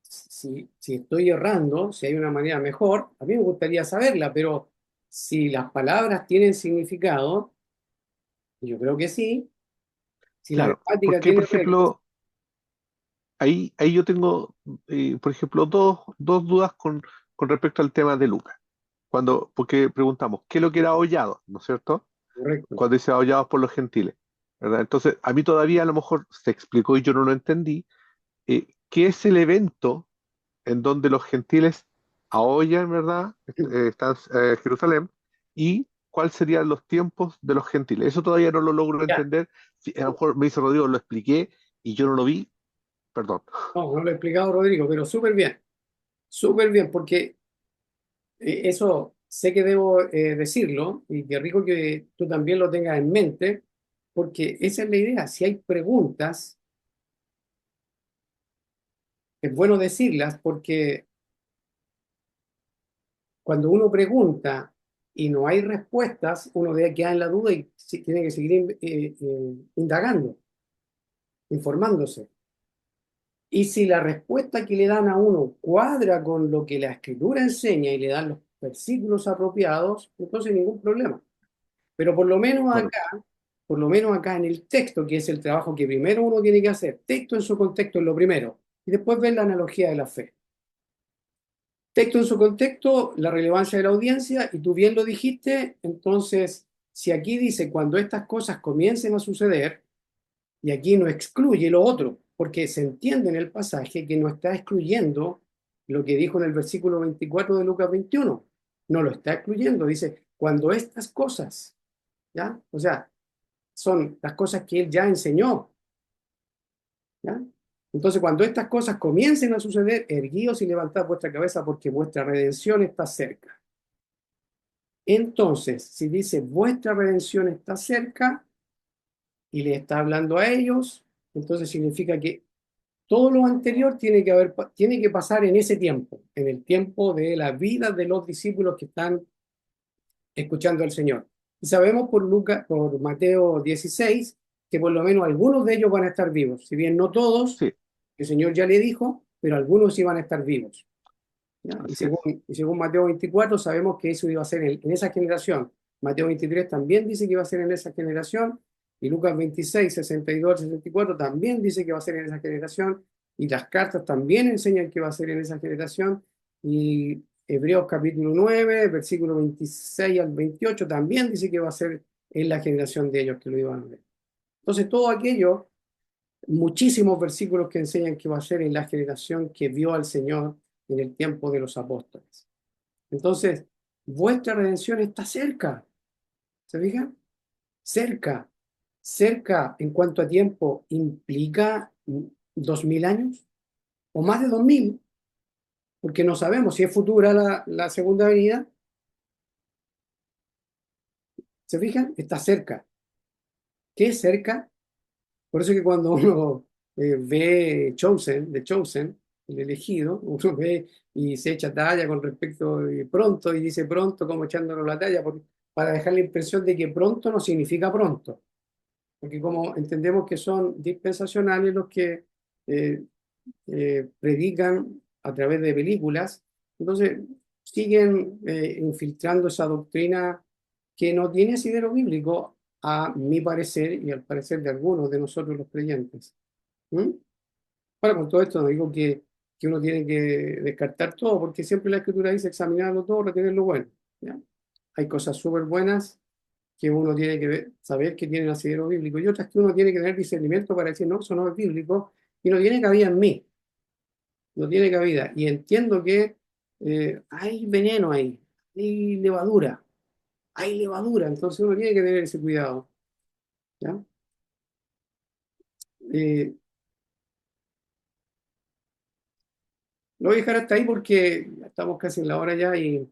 si estoy errando, si hay una manera mejor, a mí me gustaría saberla, pero si las palabras tienen significado, yo creo que sí, si la Claro, gramática porque por tiene reglas, ejemplo, ahí yo tengo, por ejemplo, dos dudas con respecto al tema de Lucas. Porque preguntamos, ¿qué es lo que era hollado? ¿No es cierto? correcto. Cuando dice hollados por los gentiles, ¿verdad? Entonces, a mí todavía a lo mejor se explicó y yo no lo entendí, ¿qué es el evento en donde los gentiles ahollan, ¿verdad? Están en Jerusalén, y cuáles serían los tiempos de los gentiles. Eso todavía no lo logro Ya, entender. Si, a lo mejor me dice Rodrigo, lo expliqué y yo no lo vi, perdón. no lo he explicado Rodrigo, pero súper bien, porque eso sé que debo decirlo y qué rico que tú también lo tengas en mente, porque esa es la idea. Si hay preguntas, es bueno decirlas porque cuando uno pregunta y no hay respuestas, uno debe quedar en la duda y tiene que seguir indagando, informándose. Y si la respuesta que le dan a uno cuadra con lo que la escritura enseña y le dan los versículos apropiados, entonces ningún problema. Pero por lo menos acá Correcto. por lo menos acá en el texto, que es el trabajo que primero uno tiene que hacer. Texto en su contexto es lo primero. Y después ver la analogía de la fe. Texto en su contexto, la relevancia de la audiencia, y tú bien lo dijiste, entonces, si aquí dice cuando estas cosas comiencen a suceder, y aquí no excluye lo otro, porque se entiende en el pasaje que no está excluyendo lo que dijo en el versículo 24 de Lucas 21. No lo está excluyendo, dice, cuando estas cosas, ¿ya? O sea, son las cosas que él ya enseñó, ¿ya? Entonces, cuando estas cosas comiencen a suceder, erguíos y levantad vuestra cabeza porque vuestra redención está cerca. Entonces, si dice vuestra redención está cerca y le está hablando a ellos, entonces significa que todo lo anterior tiene que pasar en ese tiempo, en el tiempo de la vida de los discípulos que están escuchando al Señor. Y sabemos por Mateo 16, que por lo menos algunos de ellos van a estar vivos. Si bien no todos, Sí, el Señor ya le dijo, pero algunos sí van a estar vivos. ¿Ya? así es. Y según Mateo 24, sabemos que eso iba a ser en esa generación. Mateo 23 también dice que iba a ser en esa generación. Y Lucas 26, 62, 64 también dice que va a ser en esa generación. Y las cartas también enseñan que va a ser en esa generación. Y Hebreos capítulo 9, versículo 26 al 28 también dice que va a ser en la generación de ellos que lo iban a ver. Entonces, todo aquello, muchísimos versículos que enseñan que va a ser en la generación que vio al Señor en el tiempo de los apóstoles. Entonces, vuestra redención está cerca. ¿Se fijan? Cerca. Cerca en cuanto a tiempo implica 2000 años o más de 2000, porque no sabemos si es futura la segunda venida. ¿Se fijan? Está cerca. ¿Qué es cerca? Por eso que cuando uno ve Chosen, The Chosen, el elegido, uno ve y se echa talla con respecto de pronto y dice pronto como echándolo la talla para dejar la impresión de que pronto no significa pronto. Porque como entendemos que son dispensacionales los que eh, predican a través de películas, entonces siguen infiltrando esa doctrina que no tiene asidero bíblico, a mi parecer y al parecer de algunos de nosotros los creyentes. ¿Mm? Ahora, con todo esto no digo que uno tiene que descartar todo, porque siempre la Escritura dice examinarlo todo, retener lo bueno. ¿Ya? Hay cosas súper buenas que uno tiene que saber que tienen asidero bíblico y otras que uno tiene que tener discernimiento para decir, no, eso no es bíblico y no tiene cabida en mí, no tiene cabida. Y entiendo que hay veneno ahí, hay levadura, entonces uno tiene que tener ese cuidado. ¿Ya? Eh, lo voy a dejar hasta ahí porque estamos casi en la hora ya y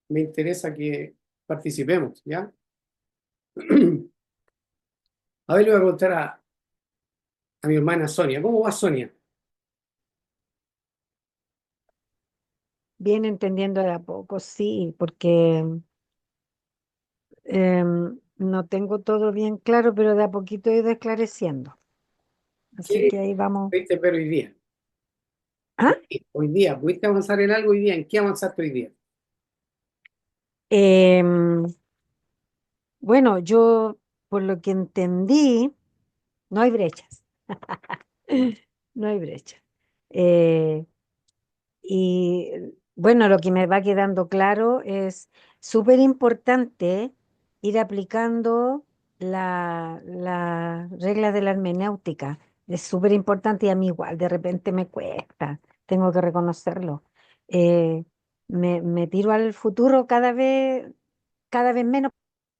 me interesa que participemos, ¿ya? A ver, le voy a contar a mi hermana Sonia. ¿Cómo va Sonia? Bien entendiendo de a poco, sí, porque no tengo todo bien claro, pero de a poquito he ido esclareciendo. Así ¿Qué que ahí vamos. viste pero hoy día? ¿Ah? Hoy día, ¿pudiste avanzar en algo hoy día? ¿En qué avanzaste hoy día? Em, bueno, yo por lo que entendí, no hay brechas. No hay brechas. Eh, Y bueno, lo que me va quedando claro es súper importante ir aplicando la regla de la hermenéutica. Es súper importante y a mí igual, de repente me cuesta, tengo que reconocerlo. Eh, me tiro al futuro cada vez menos,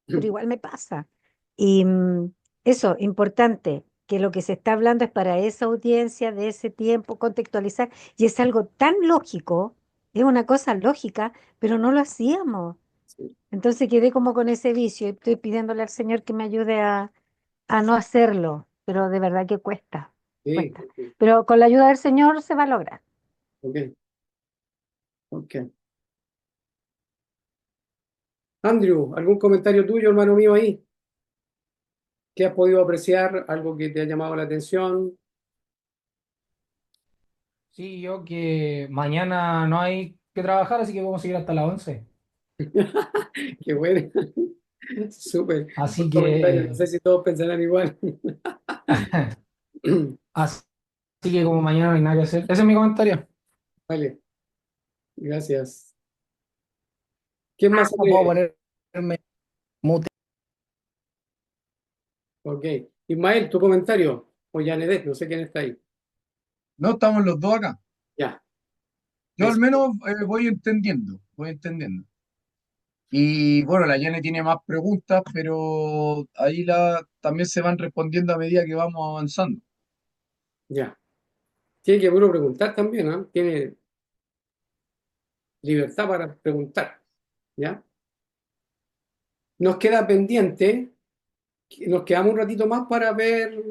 pero igual me pasa. Y eso, importante, que lo que se está hablando es para esa audiencia de ese tiempo, contextualizar, y es algo tan lógico, es una cosa lógica, pero no lo hacíamos. Sí, Entonces quedé como con ese vicio y estoy pidiéndole al Señor que me ayude a no hacerlo, pero de verdad que cuesta, sí, cuesta. sí, Pero con la ayuda del Señor se va a lograr. ok, ok. Andrew, ¿algún comentario tuyo, hermano mío, ahí? ¿Qué has podido apreciar? ¿Algo que te ha llamado la atención? Sí, yo que mañana no hay que trabajar, así que vamos a seguir hasta las 11. Qué bueno. Súper. Así Buen comentario. que, No sé si todos pensarán igual. así que como mañana no hay nada que hacer. Ese es mi comentario. Vale, gracias. ¿Quién más No puedo sale? ponerme mute. Ok. Ismael, tu comentario. O Yanedet, no sé quién está ahí. No, estamos los dos acá. Ya. Yo al Es- menos voy entendiendo, voy entendiendo. Y bueno, la Yane tiene más preguntas, pero ahí también se van respondiendo a medida que vamos avanzando. ya. Tiene que uno preguntar también, ¿no? Tiene libertad para preguntar. ¿Ya? Nos queda pendiente, nos quedamos un ratito más para ver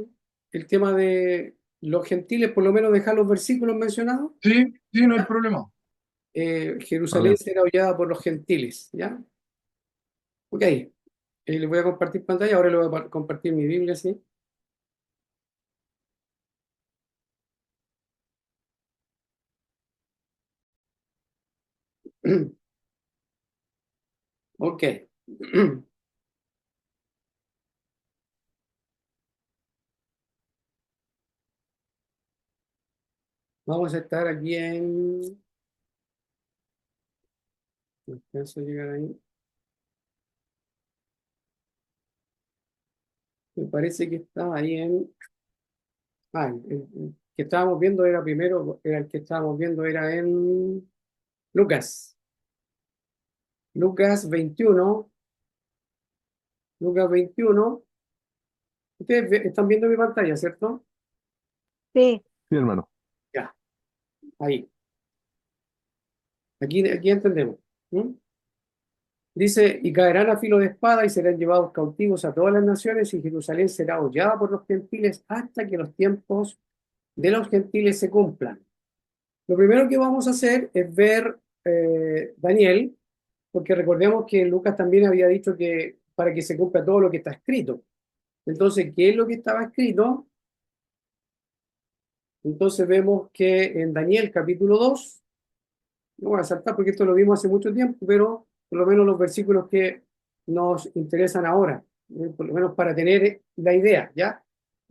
el tema de los gentiles, por lo menos dejar los versículos mencionados. Sí, sí, no hay problema. Jerusalén Vale. será hollada por los gentiles, ¿ya? Ok, les voy a compartir pantalla, ahora les voy a compartir mi Biblia, ¿sí? Ok. Vamos a estar aquí en... No alcanzo a llegar ahí. Me parece que estaba ahí en... Ah, el que estábamos viendo era primero, era el que estábamos viendo era en Lucas. Lucas 21. Lucas 21. Ustedes están viendo mi pantalla, ¿cierto? Sí, Sí, hermano. Ya, ahí. Aquí entendemos. ¿Mm? Dice, y caerán a filo de espada y serán llevados cautivos a todas las naciones y Jerusalén será hollada por los gentiles hasta que los tiempos de los gentiles se cumplan. Lo primero que vamos a hacer es ver Daniel, porque recordemos que Lucas también había dicho que para que se cumpla todo lo que está escrito. Entonces, ¿qué es lo que estaba escrito? Entonces vemos que en Daniel capítulo 2, no voy a saltar porque esto lo vimos hace mucho tiempo, pero por lo menos los versículos que nos interesan ahora, por lo menos para tener la idea, ¿ya?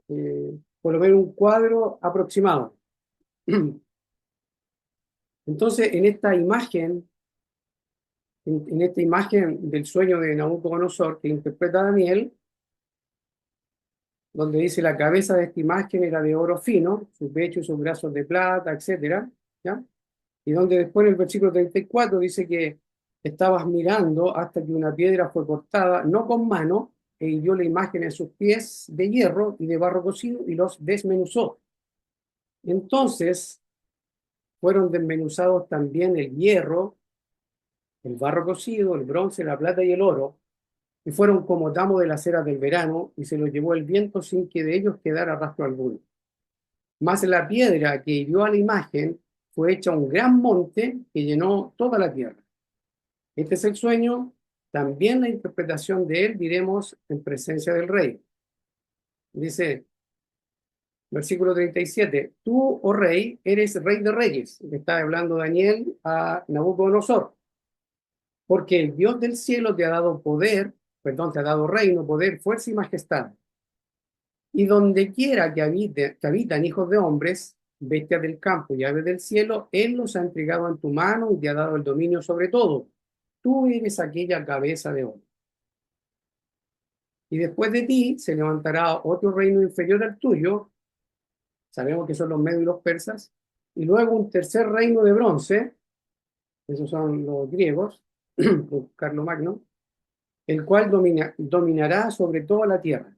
Por lo menos un cuadro aproximado. Entonces, en esta imagen del sueño de Nabucodonosor que interpreta Daniel, donde dice la cabeza de esta imagen era de oro fino, su pecho y sus brazos de plata, etcétera, ¿ya? Y donde después en el versículo 34 dice que estabas mirando hasta que una piedra fue cortada, no con mano, e hirió la imagen en sus pies de hierro y de barro cocido y los desmenuzó. Entonces fueron desmenuzados también el hierro, el barro cocido, el bronce, la plata y el oro, y fueron como tamo de las eras del verano, y se los llevó el viento sin que de ellos quedara rastro alguno. Mas la piedra que hirió a la imagen fue hecha un gran monte que llenó toda la tierra. Este es el sueño, también la interpretación de él diremos en presencia del rey. Dice, versículo 37, tú, oh rey, eres rey de reyes. Le está hablando Daniel a Nabucodonosor, porque el Dios del cielo te ha dado poder, perdón, te ha dado reino, poder, fuerza y majestad. Y donde quiera que habitan hijos de hombres, bestias del campo y aves del cielo, Él los ha entregado en tu mano y te ha dado el dominio sobre todo. Tú eres aquella cabeza de oro. Y después de ti se levantará otro reino inferior al tuyo, sabemos que son los medios y los persas, y luego un tercer reino de bronce, esos son los griegos, Carlomagno, el cual dominará sobre toda la tierra.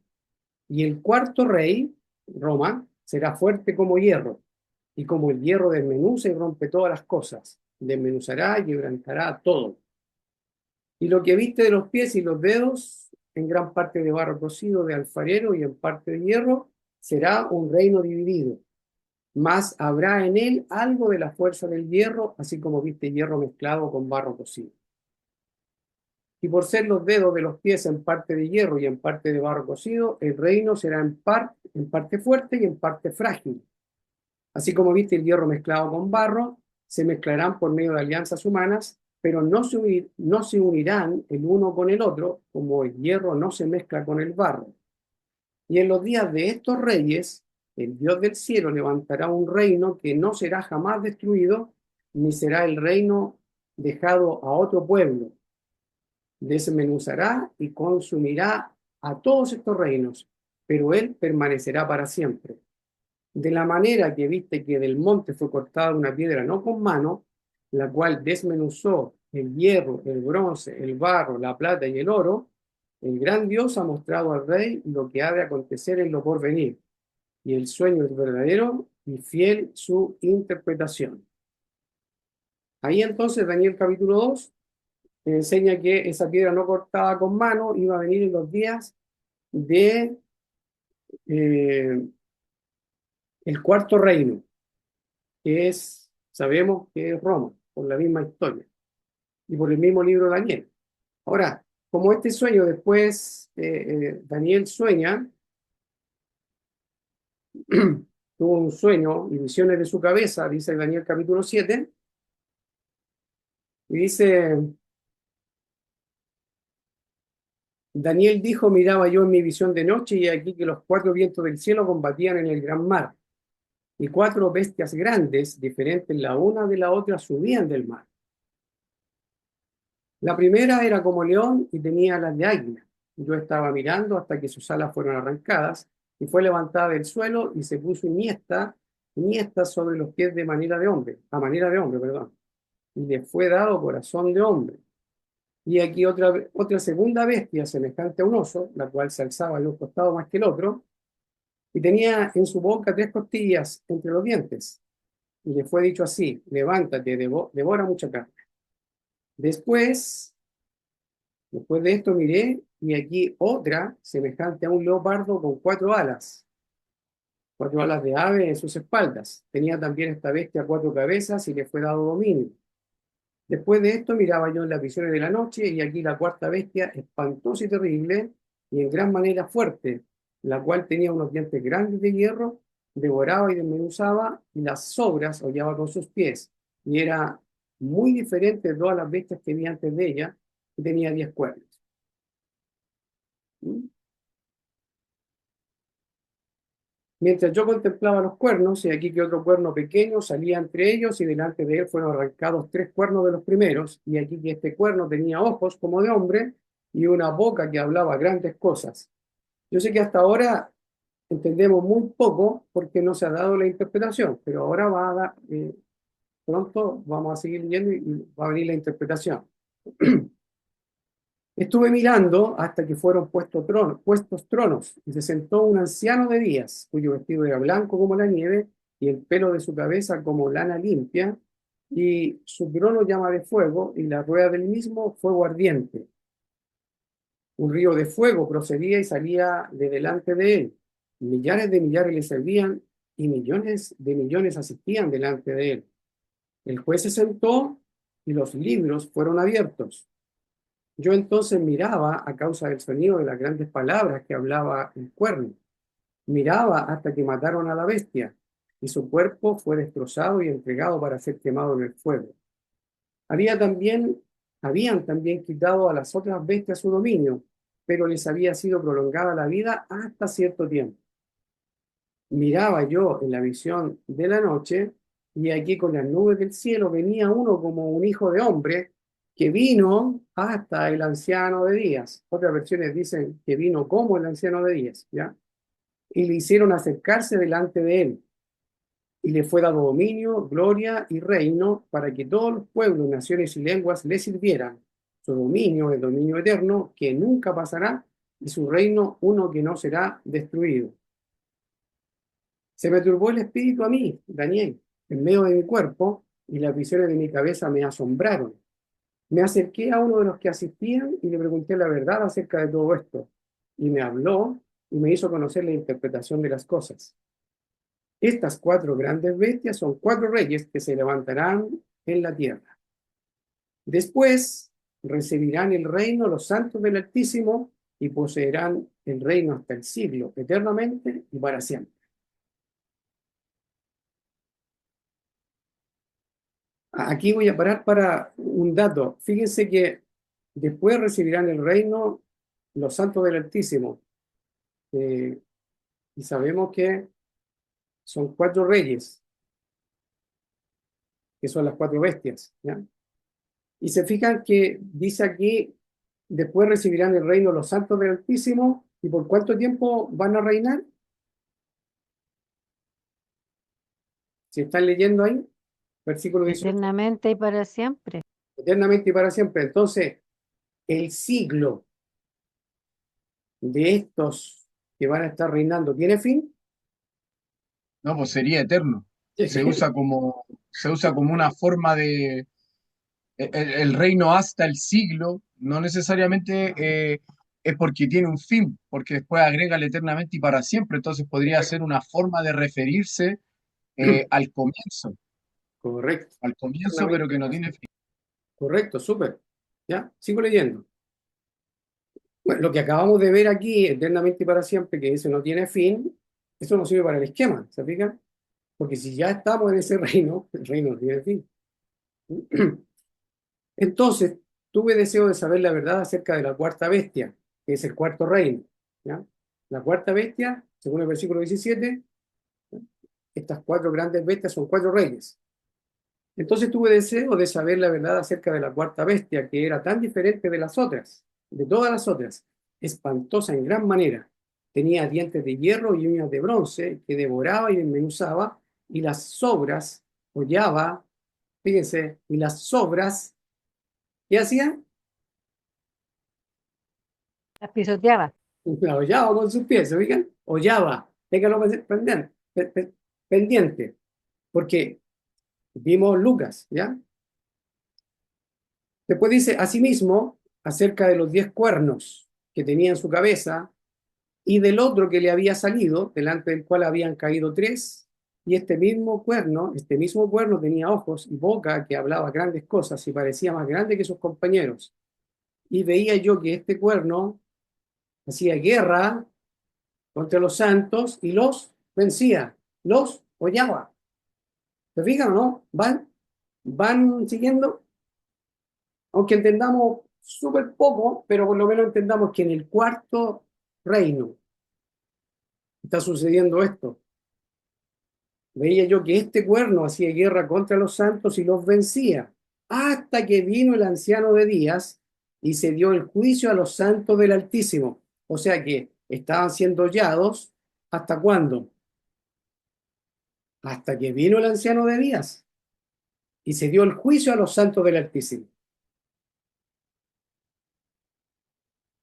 Y el cuarto rey, Roma, será fuerte como hierro, y como el hierro desmenuza y rompe todas las cosas, desmenuzará y quebrantará todo. Y lo que viste de los pies y los dedos, en gran parte de barro cocido de alfarero y en parte de hierro, será un reino dividido. Mas habrá en él algo de la fuerza del hierro, así como viste hierro mezclado con barro cocido. Y por ser los dedos de los pies en parte de hierro y en parte de barro cocido, el reino será en parte fuerte y en parte frágil. Así como viste el hierro mezclado con barro, se mezclarán por medio de alianzas humanas, pero no se unirán el uno con el otro, como el hierro no se mezcla con el barro. Y en los días de estos reyes, el Dios del cielo levantará un reino que no será jamás destruido, ni será el reino dejado a otro pueblo. Desmenuzará y consumirá a todos estos reinos, pero él permanecerá para siempre. De la manera que viste que del monte fue cortada una piedra no con mano, la cual desmenuzó el hierro, el bronce, el barro, la plata y el oro, el gran Dios ha mostrado al rey lo que ha de acontecer en lo porvenir, y el sueño es verdadero y fiel su interpretación. Ahí entonces Daniel capítulo 2 enseña que esa piedra no cortada con mano iba a venir en los días de el cuarto reino, que es, sabemos que es Roma, por la misma historia y por el mismo libro de Daniel. Ahora, como este sueño después Daniel sueña, tuvo un sueño y visiones de su cabeza, dice Daniel capítulo 7, y dice, Daniel dijo, miraba yo en mi visión de noche y aquí que los cuatro vientos del cielo combatían en el gran mar, y cuatro bestias grandes, diferentes la una de la otra, subían del mar. La primera era como león y tenía alas de águila. Yo estaba mirando hasta que sus alas fueron arrancadas y fue levantada del suelo y se puso iniesta sobre los pies a manera de hombre, perdón. Y le fue dado corazón de hombre. Y aquí otra segunda bestia semejante a un oso, la cual se alzaba de un costado más que el otro, y tenía en su boca 3 costillas entre los dientes. Y le fue dicho así, levántate, devora mucha carne. Después de esto miré, y aquí otra, semejante a un leopardo con 4 alas de ave en sus espaldas. Tenía también esta bestia 4 cabezas, y le fue dado dominio. Después de esto miraba yo en las visiones de la noche, y aquí la cuarta bestia, espantosa y terrible, y en gran manera fuerte, la cual tenía unos dientes grandes de hierro, devoraba y desmenuzaba, y las sobras hollaba con sus pies, y era muy diferente de todas las bestias que vi antes de ella, y tenía 10 cuernos. Mientras yo contemplaba los cuernos, y aquí que otro cuerno pequeño salía entre ellos, y delante de él fueron arrancados 3 cuernos de los primeros, y aquí que este cuerno tenía ojos como de hombre, y una boca que hablaba grandes cosas. Yo sé que hasta ahora entendemos muy poco porque no se ha dado la interpretación, pero ahora pronto vamos a seguir leyendo y va a venir la interpretación. Estuve mirando hasta que fueron puestos tronos, y se sentó un anciano de días, cuyo vestido era blanco como la nieve, y el pelo de su cabeza como lana limpia, y su trono llama de fuego, y la rueda del mismo fuego ardiente. Un río de fuego procedía y salía de delante de él. Millares de millares le servían, y millones de millones asistían delante de él. El juez se sentó, y los libros fueron abiertos. Yo entonces miraba a causa del sonido de las grandes palabras que hablaba el cuerno. Miraba hasta que mataron a la bestia, y su cuerpo fue destrozado y entregado para ser quemado en el fuego. Habían también quitado a las otras bestias su dominio, pero les había sido prolongada la vida hasta cierto tiempo. Miraba yo en la visión de la noche, y aquí con las nubes del cielo venía uno como un hijo de hombre, que vino hasta el anciano de días. Otras versiones dicen que vino como el anciano de días, ¿ya? Y le hicieron acercarse delante de él. Y le fue dado dominio, gloria y reino para que todos los pueblos, naciones y lenguas le sirvieran. Su dominio es dominio eterno que nunca pasará, y su reino uno que no será destruido. Se me turbó el espíritu a mí, Daniel, en medio de mi cuerpo, y las visiones de mi cabeza me asombraron. Me acerqué a uno de los que asistían y le pregunté la verdad acerca de todo esto. Y me habló y me hizo conocer la interpretación de las cosas. Estas 4 grandes bestias son 4 reyes que se levantarán en la tierra. Después recibirán el reino los santos del Altísimo y poseerán el reino hasta el siglo, eternamente y para siempre. Aquí voy a parar para un dato. Fíjense que después recibirán el reino los santos del Altísimo. Eh, y sabemos que son 4 reyes, que son las 4 bestias, ¿ya? Y se fijan que dice aquí, después recibirán el reino los santos del Altísimo. ¿Y por cuánto tiempo van a reinar? Si están leyendo ahí, versículo 18, Eternamente y para siempre. eternamente y para siempre. Entonces, el siglo de estos que van a estar reinando, ¿tiene fin? No, pues sería eterno. Se usa como una forma de el reino hasta el siglo, no necesariamente es porque tiene un fin, porque después agrega el eternamente y para siempre, entonces podría ser una forma de referirse Correcto, al comienzo, pero eternamente que y no para tiene siempre. fin. Correcto, súper. ¿Ya? Sigo leyendo. Bueno, lo que acabamos de ver aquí, eternamente y para siempre, que eso no tiene fin, eso no sirve para el esquema, ¿se fijan? Porque si ya estamos en ese reino, el reino no tiene fin. Entonces, tuve deseo de saber la verdad acerca de la 4 bestia, que es el 4 reino, ¿ya? La 4 bestia, según el versículo 17, estas 4 grandes bestias son 4 reyes. Entonces tuve deseo de saber la verdad acerca de la 4 bestia, que era tan diferente de las otras, de todas las otras, espantosa en gran manera. Tenía dientes de hierro y uñas de bronce, que devoraba y desmenuzaba, y las sobras hollaba, fíjense, y las sobras, ¿qué hacía? Las pisoteaba. La hollaba con sus pies, ¿se fijan? Hollaba, téngalo pendiente, pendiente, porque vimos Lucas, ¿ya? Después dice, asimismo, acerca de los 10 cuernos que tenía en su cabeza y del otro que le había salido, delante del cual habían caído 3, y este mismo cuerno tenía ojos y boca que hablaba grandes cosas y parecía más grande que sus compañeros. Y veía yo que este cuerno hacía guerra contra los santos y los vencía, los hollaba. ¿Se fijan o no? ¿Van siguiendo? Aunque entendamos súper poco, pero por lo menos entendamos que en el 4 reino está sucediendo esto. Veía yo que este cuerno hacía guerra contra los santos y los vencía, hasta que vino el anciano de días y se dio el juicio a los santos del Altísimo. O sea que estaban siendo hollados, ¿hasta cuándo? Hasta que vino el anciano de días y se dio el juicio a los santos del Altísimo.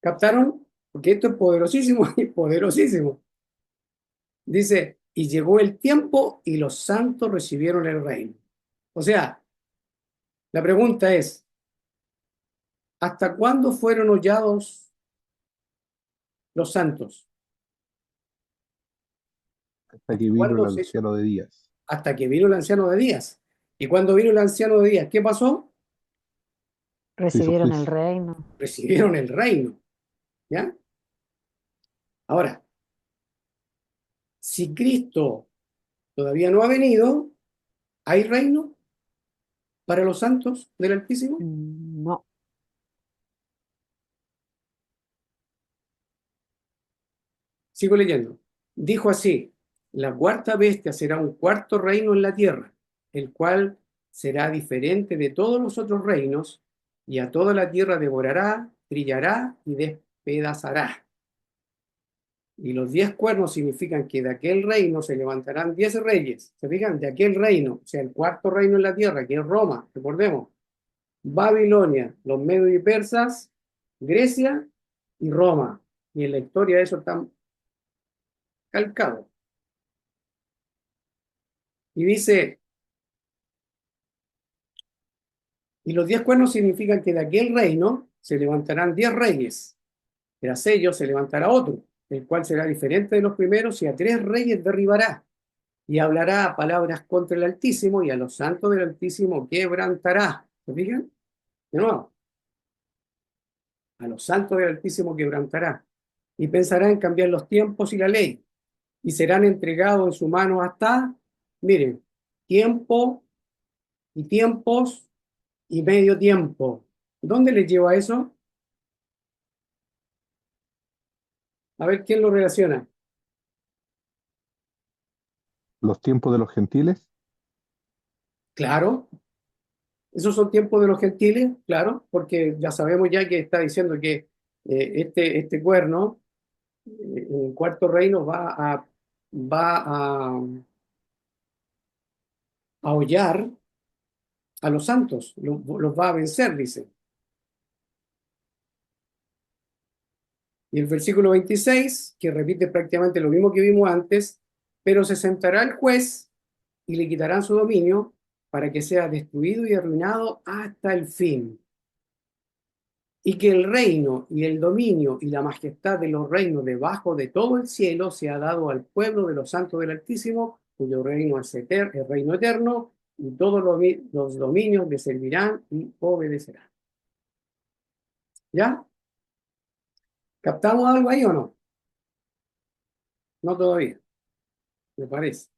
¿Captaron? Porque esto es poderosísimo y poderosísimo. Dice, y llegó el tiempo y los santos recibieron el reino. O sea, la pregunta es, ¿hasta cuándo fueron hollados los santos? Hasta que vino el ¿Cuándo se- anciano de días. Hasta que vino el anciano de días. Y cuando vino el anciano de días, ¿qué pasó? Se hizo Recibieron el juicio. reino. Recibieron el reino. ¿Ya? Ahora, si Cristo todavía no ha venido, ¿hay reino para los santos del Altísimo? No. Sigo leyendo. Dijo así, la 4 bestia será un 4 reino en la tierra, el cual será diferente de todos los otros reinos, y a toda la tierra devorará, trillará y despedazará. Y los 10 cuernos significan que de aquel reino se levantarán 10 reyes. ¿Se fijan? De aquel reino, o sea, el 4 reino en la tierra, que es Roma, recordemos. Babilonia, los medios y persas, Grecia y Roma. Y en la historia eso está calcado. Y dice, y los 10 cuernos significan que de aquel reino se levantarán 10 reyes. Tras ellos se levantará otro, el cual será diferente de los primeros, y a 3 reyes derribará. Y hablará palabras contra el Altísimo, y a los santos del Altísimo quebrantará. ¿Se fijan? De nuevo, a los santos del Altísimo quebrantará. Y pensará en cambiar los tiempos y la ley. Y serán entregados en su mano hasta, miren, tiempo y tiempos y medio tiempo. ¿Dónde les lleva eso? A ver, ¿quién lo relaciona? Los tiempos de los gentiles, Claro, esos son tiempos de los gentiles, claro, porque ya sabemos ya que está diciendo que este cuerno, en el cuarto reino, va a hollar a los santos, los va a vencer, dice. Y el versículo 26, que repite prácticamente lo mismo que vimos antes, pero se sentará el juez y le quitarán su dominio para que sea destruido y arruinado hasta el fin. Y que el reino y el dominio y la majestad de los reinos debajo de todo el cielo se ha dado al pueblo de los santos del Altísimo, cuyo reino es el reino eterno, y todos los dominios le servirán y obedecerán. ¿Ya? ¿Captamos algo ahí o no? No todavía, me parece.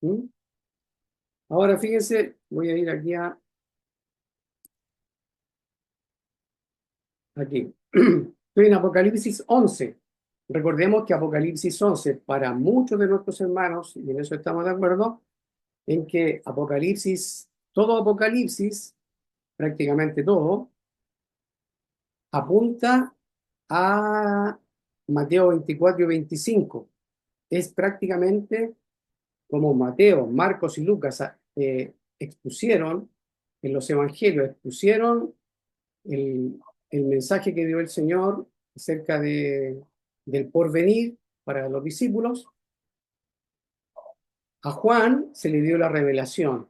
¿Mm? Ahora fíjense, voy a ir aquí. Estoy en Apocalipsis 11. Recordemos que Apocalipsis 11, para muchos de nuestros hermanos, y en eso estamos de acuerdo, en que todo Apocalipsis, prácticamente todo, apunta a Mateo 24 y 25. Es prácticamente como Mateo, Marcos y Lucas expusieron en los evangelios, expusieron el mensaje que dio el Señor acerca del porvenir para los discípulos. A Juan se le dio la revelación.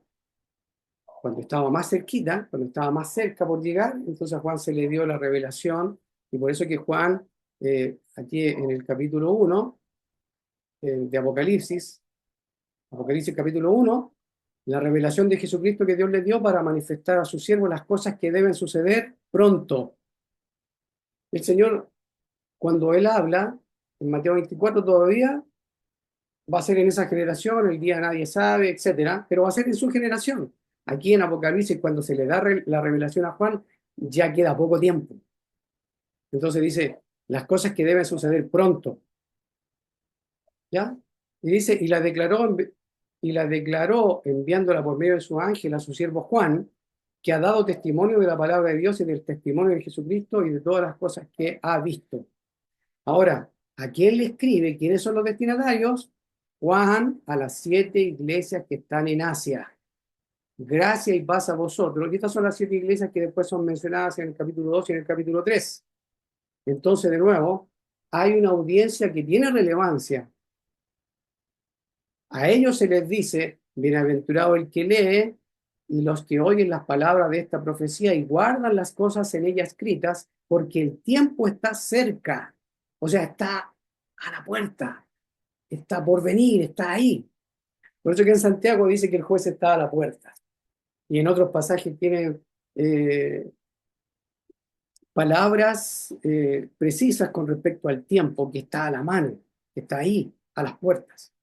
Cuando estaba más cerquita, cuando estaba más cerca por llegar, entonces a Juan se le dio la revelación, y por eso que Juan, aquí en el capítulo 1 de Apocalipsis capítulo 1, la revelación de Jesucristo que Dios le dio para manifestar a su siervo las cosas que deben suceder pronto. El Señor, cuando Él habla, en Mateo 24 todavía, va a ser en esa generación, el día nadie sabe, etcétera, pero va a ser en su generación. Aquí en Apocalipsis, cuando se le da la revelación a Juan, ya queda poco tiempo. Entonces dice, las cosas que deben suceder pronto. ¿Ya? Y dice, y la declaró enviándola por medio de su ángel a su siervo Juan, que ha dado testimonio de la palabra de Dios y del testimonio de Jesucristo y de todas las cosas que ha visto. Ahora, ¿a quién le escribe? ¿Quiénes son los destinatarios? Juan, a las 7 iglesias que están en Asia. Gracia y paz a vosotros. Y estas son las 7 iglesias que después son mencionadas en el capítulo 2 y en el capítulo 3. Entonces, de nuevo, hay una audiencia que tiene relevancia. A ellos se les dice, bienaventurado el que lee y los que oyen las palabras de esta profecía y guardan las cosas en ella escritas, porque el tiempo está cerca. O sea, está a la puerta, está por venir, está ahí. Por eso que en Santiago dice que el juez está a la puerta. Y en otros pasajes tiene palabras precisas con respecto al tiempo que está a la mano, que está ahí, a las puertas.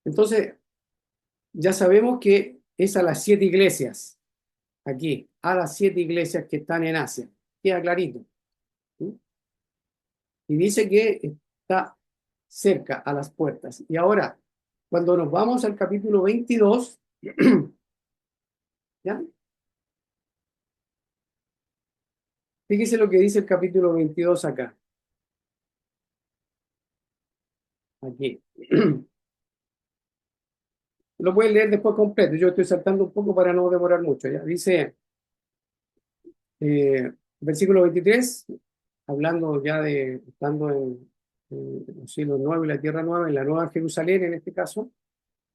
Entonces, ya sabemos que es a las 7 iglesias, aquí, a las 7 iglesias que están en Asia. Queda clarito. ¿Sí? Y dice que está cerca, a las puertas. Y ahora, cuando nos vamos al capítulo 22, ¿ya? Fíjese lo que dice el capítulo 22 acá. Aquí. Lo pueden leer después completo. Yo estoy saltando un poco para no demorar mucho. ¿Ya? Dice, versículo 23, hablando ya estando en los cielos nuevos y la tierra nueva, en la nueva Jerusalén en este caso,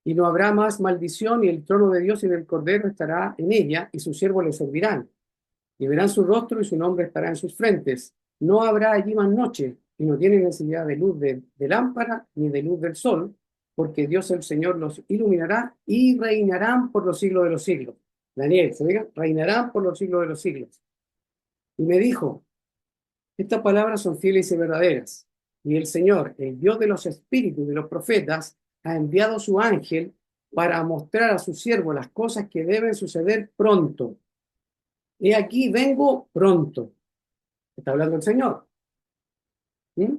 y no habrá más maldición, y el trono de Dios y del Cordero estará en ella, y sus siervos le servirán. Y verán su rostro, y su nombre estará en sus frentes. No habrá allí más noche, y no tienen necesidad de luz de lámpara, ni de luz del sol, porque Dios el Señor los iluminará, y reinarán por los siglos de los siglos. Daniel, ¿se diga? Reinarán por los siglos de los siglos. Y me dijo, estas palabras son fieles y verdaderas. Y el Señor, el Dios de los espíritus de los profetas, ha enviado su ángel para mostrar a su siervo las cosas que deben suceder pronto. He aquí, vengo pronto. Está hablando el Señor. ¿Mm?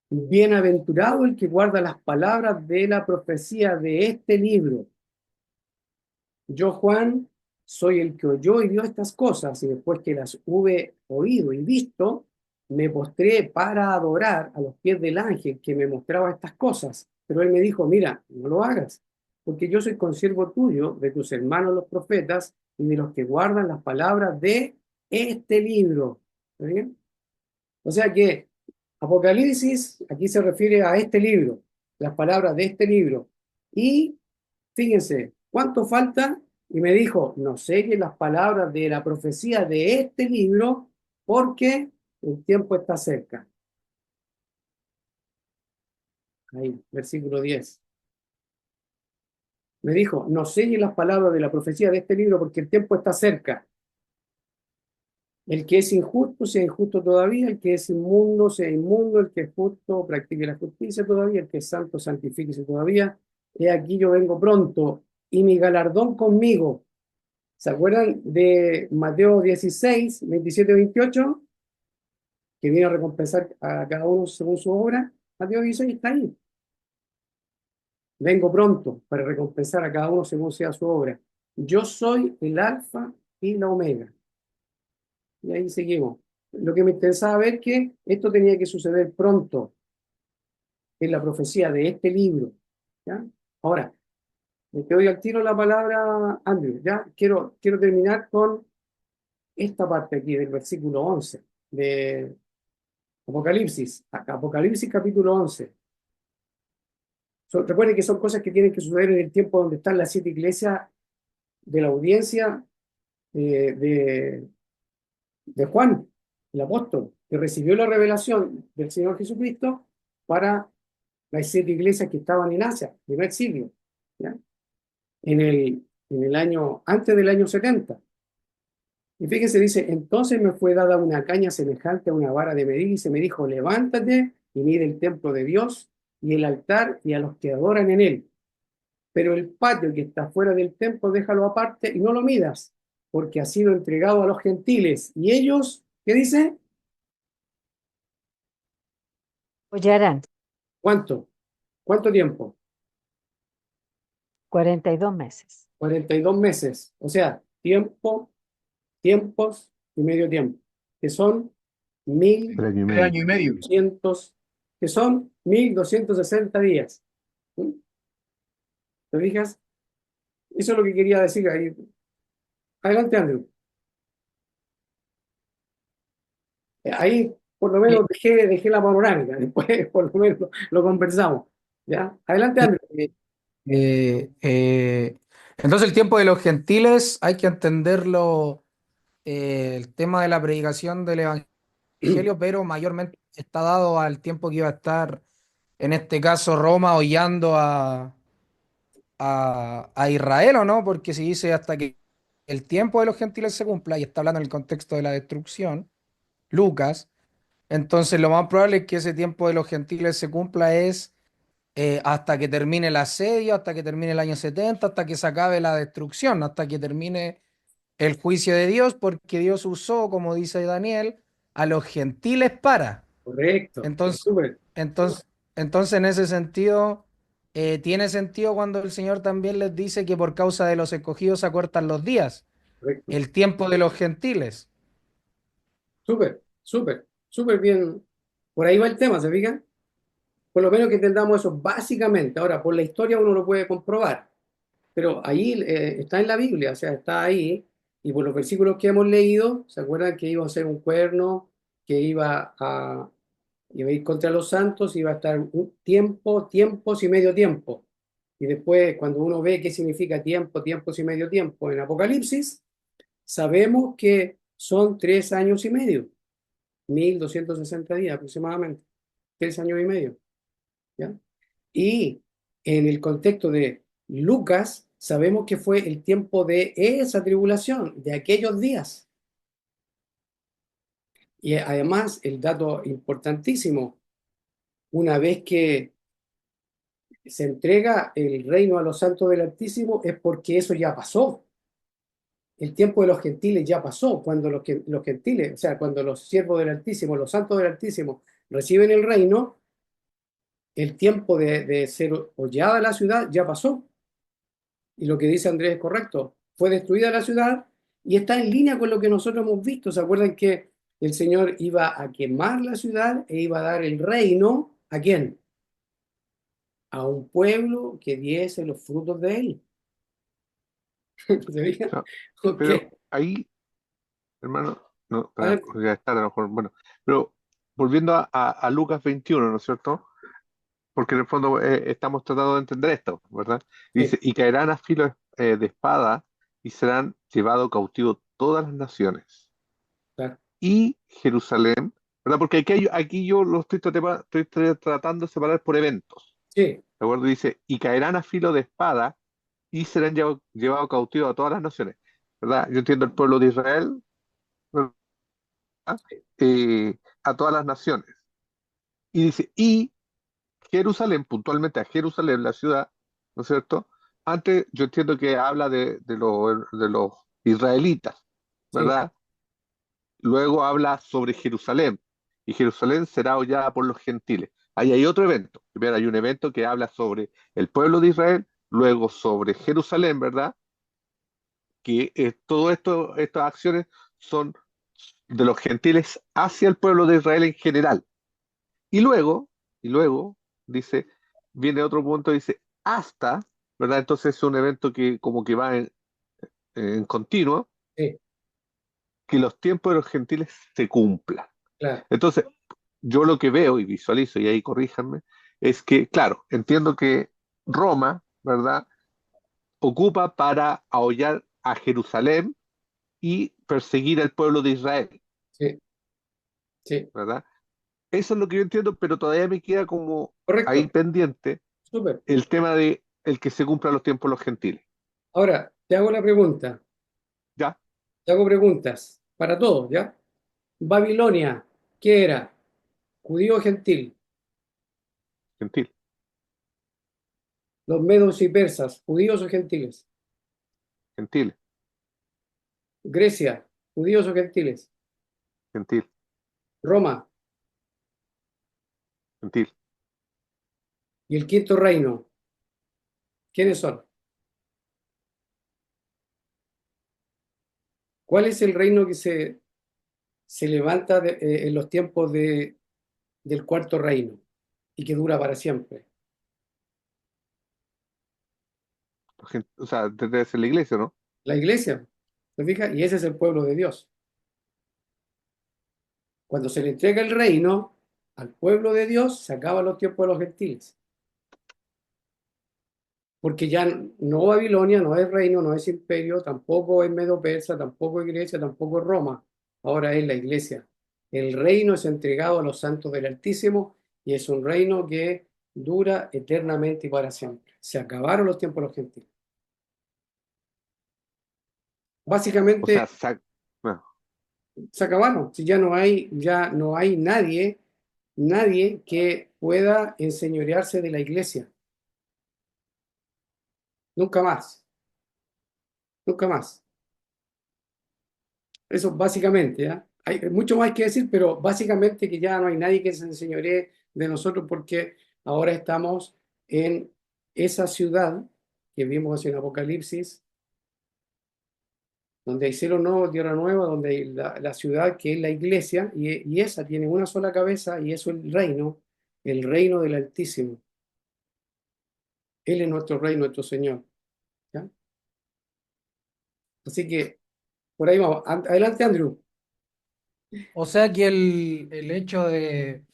Bienaventurado el que guarda las palabras de la profecía de este libro. Yo, Juan, soy el que oyó y vio estas cosas, y después que las hube oído y visto, me postré para adorar a los pies del ángel que me mostraba estas cosas. Pero él me dijo, mira, no lo hagas, porque yo soy consiervo tuyo, de tus hermanos los profetas, y de los que guardan las palabras de este libro. ¿Está bien? O sea que Apocalipsis aquí se refiere a este libro, las palabras de este libro. Y fíjense, ¿cuánto falta? Y me dijo, no selles las palabras de la profecía de este libro porque el tiempo está cerca. Ahí, versículo 10. Me dijo, no selles las palabras de la profecía de este libro porque el tiempo está cerca. El que es injusto sea injusto todavía, el que es inmundo sea inmundo, el que es justo practique la justicia todavía, el que es santo santifíquese todavía. He aquí yo vengo pronto y mi galardón conmigo. ¿Se acuerdan de Mateo 16, 27, 28? Que viene a recompensar a cada uno según su obra. Mateo 16 está ahí. Vengo pronto para recompensar a cada uno según sea su obra. Yo soy el alfa y la omega. Y ahí seguimos. Lo que me interesaba ver que esto tenía que suceder pronto en la profecía de este libro. ¿Ya? Ahora, te doy al tiro la palabra, Andrew. ¿Ya? Quiero terminar con esta parte aquí del versículo 11 de Apocalipsis. Apocalipsis capítulo 11. Recuerden que son cosas que tienen que suceder en el tiempo donde están las 7 iglesias de la audiencia de Juan, el apóstol, que recibió la revelación del Señor Jesucristo para las 7 iglesias que estaban en Asia, primer siglo, ¿ya? En el año, antes del año 70. Y fíjense, dice, entonces me fue dada una caña semejante a una vara de medir y se me dijo, levántate y mide el templo de Dios y el altar y a los que adoran en él. Pero el patio que está fuera del templo déjalo aparte y no lo midas, porque ha sido entregado a los gentiles. Y ellos, ¿qué dice? Hollarán ¿Cuánto? ¿Cuánto tiempo? 42 meses. 42 meses. O sea, tiempos y medio tiempo, que son 3 años y 3 medio. años y medio. 1.200, que son 1.260 días. ¿Sí? ¿Te fijas? Eso es lo que quería decir ahí. Adelante, Andrew. Ahí por lo menos dejé la panorámica, después por lo menos lo conversamos. ¿Ya? Adelante, Andrew. Eh, eh, entonces el tiempo de los gentiles hay que entenderlo, el tema de la predicación del evangelio, pero mayormente está dado al tiempo que iba a estar, en este caso, Roma hollando a Israel, ¿o no? Porque si dice hasta que el tiempo de los gentiles se cumpla, y está hablando en el contexto de la destrucción, Lucas, entonces lo más probable es que ese tiempo de los gentiles se cumpla es hasta que termine el asedio, hasta que termine el año 70, hasta que se acabe la destrucción, hasta que termine el juicio de Dios, porque Dios usó, como dice Daniel, a los gentiles para. Correcto. Entonces, Súper. entonces en ese sentido, tiene sentido cuando el Señor también les dice que por causa de los escogidos se acortan los días, Correcto. el tiempo de los gentiles. Súper bien. Por ahí va el tema, ¿se fijan? Por lo menos que entendamos eso básicamente. Ahora, por la historia uno lo puede comprobar, pero ahí está en la Biblia, o sea, está ahí, y por los versículos que hemos leído, ¿se acuerdan que iba a ser un cuerno, que iba a ir contra los santos, iba a estar un tiempo, tiempos y medio tiempo? Y después, cuando uno ve qué significa tiempo, tiempos y medio tiempo en Apocalipsis, sabemos que son 3 años y medio, 1.260 días aproximadamente, 3 años y medio. ¿Ya? Y en el contexto de Lucas, sabemos que fue el tiempo de esa tribulación, de aquellos días. Y además, el dato importantísimo, una vez que se entrega el reino a los santos del Altísimo es porque eso ya pasó. El tiempo de los gentiles ya pasó, cuando los gentiles, o sea, cuando los siervos del Altísimo, los santos del Altísimo reciben el reino, el tiempo de ser hollada la ciudad ya pasó. Y lo que dice Andrés es correcto. Fue destruida la ciudad y está en línea con lo que nosotros hemos visto. ¿Se acuerdan que el Señor iba a quemar la ciudad e iba a dar el reino? ¿A quién? A un pueblo que diese los frutos de él. ¿Se fijan? No, Ok. pero ahí, hermano, no, A ver, ya está, a lo mejor, bueno, pero volviendo a Lucas 21, ¿no es cierto? Porque en el fondo estamos tratando de entender esto, ¿verdad? Y sí, dice, y caerán a filo de espada y serán llevados cautivos todas las naciones. claro, Y Jerusalén, ¿verdad? Porque aquí yo lo estoy tratando de separar por eventos, sí, ¿de acuerdo? Dice, y caerán a filo de espada y serán llevados cautivos a todas las naciones, ¿verdad? Yo entiendo el pueblo de Israel, ¿verdad? A todas las naciones. Y dice, y Jerusalén, puntualmente a Jerusalén, la ciudad, ¿no es cierto? Antes yo entiendo que habla de los israelitas, sí, ¿verdad? Luego habla sobre Jerusalén, y Jerusalén será hollada por los gentiles. Ahí hay otro evento. Primero hay un evento que habla sobre el pueblo de Israel, luego sobre Jerusalén, ¿verdad? Que todo esto, estas acciones son de los gentiles hacia el pueblo de Israel en general. Y luego, y luego, dice, viene otro punto, dice, hasta, ¿verdad? Entonces es un evento que como que va en continuo, sí, que los tiempos de los gentiles se cumplan. claro, Entonces, yo lo que veo y visualizo, y ahí corríjanme, es que, claro, entiendo que Roma, ¿verdad? Ocupa para ahollar a Jerusalén y perseguir al pueblo de Israel, sí, sí, ¿verdad? Eso es lo que yo entiendo, pero todavía me queda como ahí correcto, pendiente súper. el tema de el que se cumplan los tiempos de los gentiles. Ahora, te hago la pregunta, ¿Ya? te hago preguntas para todos, ¿ya? Babilonia, ¿qué era? ¿Judío o gentil? Gentil, Los medos y persas, ¿judíos o gentiles? gentil, Grecia, ¿judíos o gentiles? gentil, Roma gentil. y el quinto reino, ¿quiénes son? ¿Cuál es el reino que se levanta en los tiempos del cuarto reino y que dura para siempre? O sea, debe ser la iglesia, ¿no? La iglesia, ¿te fijas? Y ese es el pueblo de Dios. Cuando se le entrega el reino al pueblo de Dios, se acaban los tiempos de los gentiles. Porque ya no Babilonia, no es reino, no es imperio, tampoco es Medo-Persa, tampoco es Grecia, tampoco es Roma. Ahora es la iglesia. El reino es entregado a los santos del Altísimo y es un reino que dura eternamente y para siempre. Se acabaron los tiempos de los gentiles. O sea, Básicamente bueno, se acabaron. Si ya no hay nadie que pueda enseñorearse de la iglesia. Nunca más, nunca más. Eso básicamente, ¿ya? Hay mucho más que decir, pero básicamente que ya no hay nadie que se enseñoree de nosotros porque ahora estamos en esa ciudad que vimos en Apocalipsis, donde hay cielo nuevo, tierra nueva, donde hay la ciudad que es la iglesia y esa tiene una sola cabeza y eso es el reino del Altísimo. Él es nuestro rey, nuestro Señor, ¿ya? Así que por ahí vamos. Adelante, Andrew. O sea que el hecho del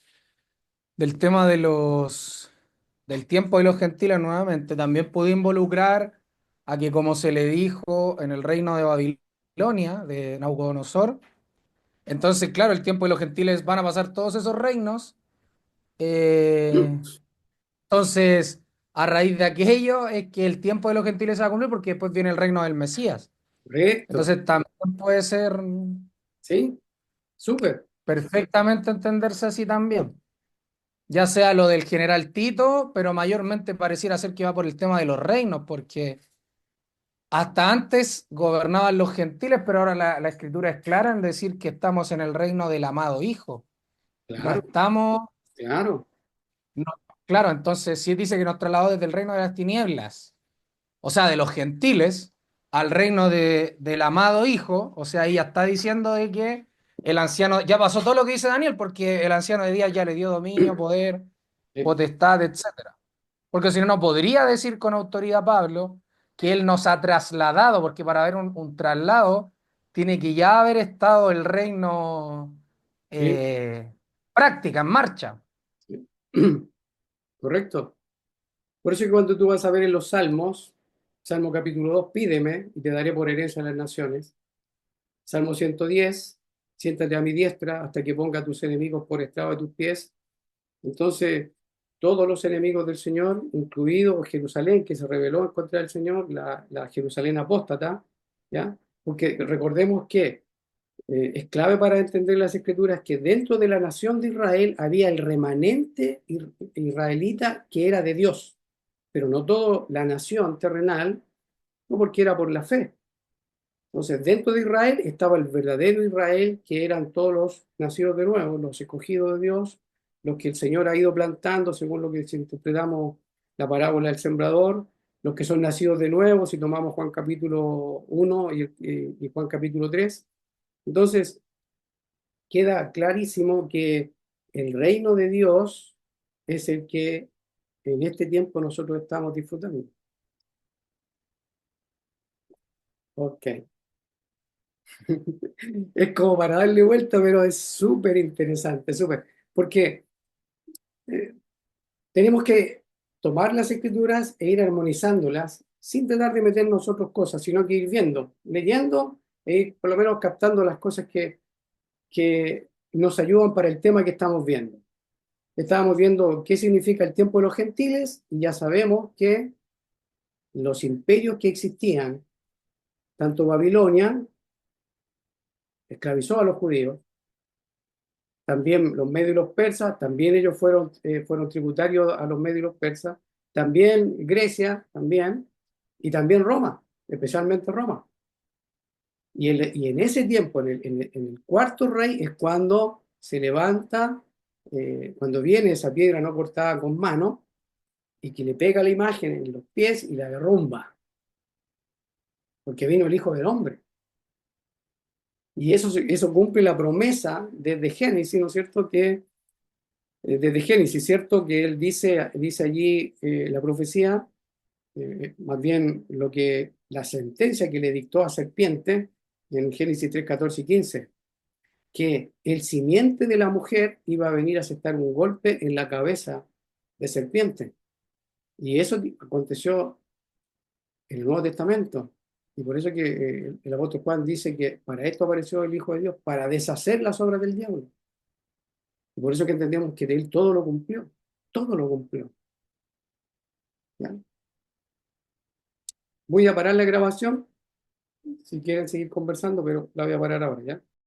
tema del tiempo de los gentiles nuevamente también puede involucrar a que, como se le dijo en el reino de Babilonia, de Nabucodonosor, entonces, claro, el tiempo de los gentiles van a pasar todos esos reinos. eh, entonces, a raíz de aquello es que el tiempo de los gentiles se va a cumplir porque después viene el reino del Mesías. Correcto. Entonces, también puede ser ¿Sí? Súper. perfectamente entenderse así también. ya sea lo del general Tito, pero mayormente pareciera ser que va por el tema de los reinos, porque hasta antes gobernaban los gentiles, pero ahora la escritura es clara en decir que estamos en el reino del amado Hijo. No Claro, estamos, claro. no- claro, entonces sí dice que nos trasladó desde el reino de las tinieblas, o sea, de los gentiles, al reino del amado Hijo, o sea, ahí ya está diciendo de que el anciano, ya pasó todo lo que dice Daniel, porque el anciano de días ya le dio dominio, poder, Eh, potestad, etcétera. Porque si no, no podría decir con autoridad Pablo que él nos ha trasladado, porque para haber un traslado tiene que ya haber estado el reino sí, práctica, en marcha. sí. Correcto. Por eso que cuando tú vas a ver en los Salmos, Salmo capítulo 2, pídeme y te daré por herencia a las naciones. Salmo 110, siéntate a mi diestra hasta que ponga a tus enemigos por estrado de tus pies. Entonces, todos los enemigos del Señor, incluido Jerusalén, que se rebeló en contra del Señor, la Jerusalén apóstata, ¿ya? Porque recordemos que es clave para entender las escrituras que dentro de la nación de Israel había el remanente israelita que era de Dios, pero no toda la nación terrenal, no porque era por la fe. Entonces, dentro de Israel estaba el verdadero Israel, que eran todos los nacidos de nuevo, los escogidos de Dios, los que el Señor ha ido plantando, según lo que si interpretamos la parábola del sembrador, los que son nacidos de nuevo, si tomamos Juan capítulo 1 y Juan capítulo 3. Entonces, queda clarísimo que el reino de Dios es el que en este tiempo nosotros estamos disfrutando. Ok. Es como para darle vuelta, pero es súper interesante, súper. Porque eh, tenemos que tomar las escrituras e ir armonizándolas sin tratar de meter nosotros cosas, sino que ir viendo, leyendo e ir por lo menos captando las cosas que nos ayudan para el tema que estamos viendo. Estábamos viendo qué significa el tiempo de los gentiles y ya sabemos que los imperios que existían, tanto Babilonia, esclavizó a los judíos, también los medios y los persas, también ellos fueron tributarios a los medios y los persas, también Grecia, también, y también Roma, especialmente Roma. Y en ese tiempo, en el cuarto rey, es cuando se levanta, cuando viene esa piedra no cortada con mano, y que le pega la imagen en los pies y la derrumba, porque vino el Hijo del Hombre. Y eso cumple la promesa desde Génesis, ¿no es cierto? Que desde Génesis, ¿cierto? Que él dice allí la profecía, más bien la sentencia que le dictó a serpiente en Génesis 3, 14 y 15, que el simiente de la mujer iba a venir a aceptar un golpe en la cabeza de serpiente. Y eso aconteció en el Nuevo Testamento. Y por eso que el apóstol Juan dice que para esto apareció el Hijo de Dios, para deshacer las obras del diablo. Y por eso que entendemos que de él todo lo cumplió, todo lo cumplió. ¿Ya? Voy a parar la grabación si quieren seguir conversando, pero la voy a parar ahora, ¿ya?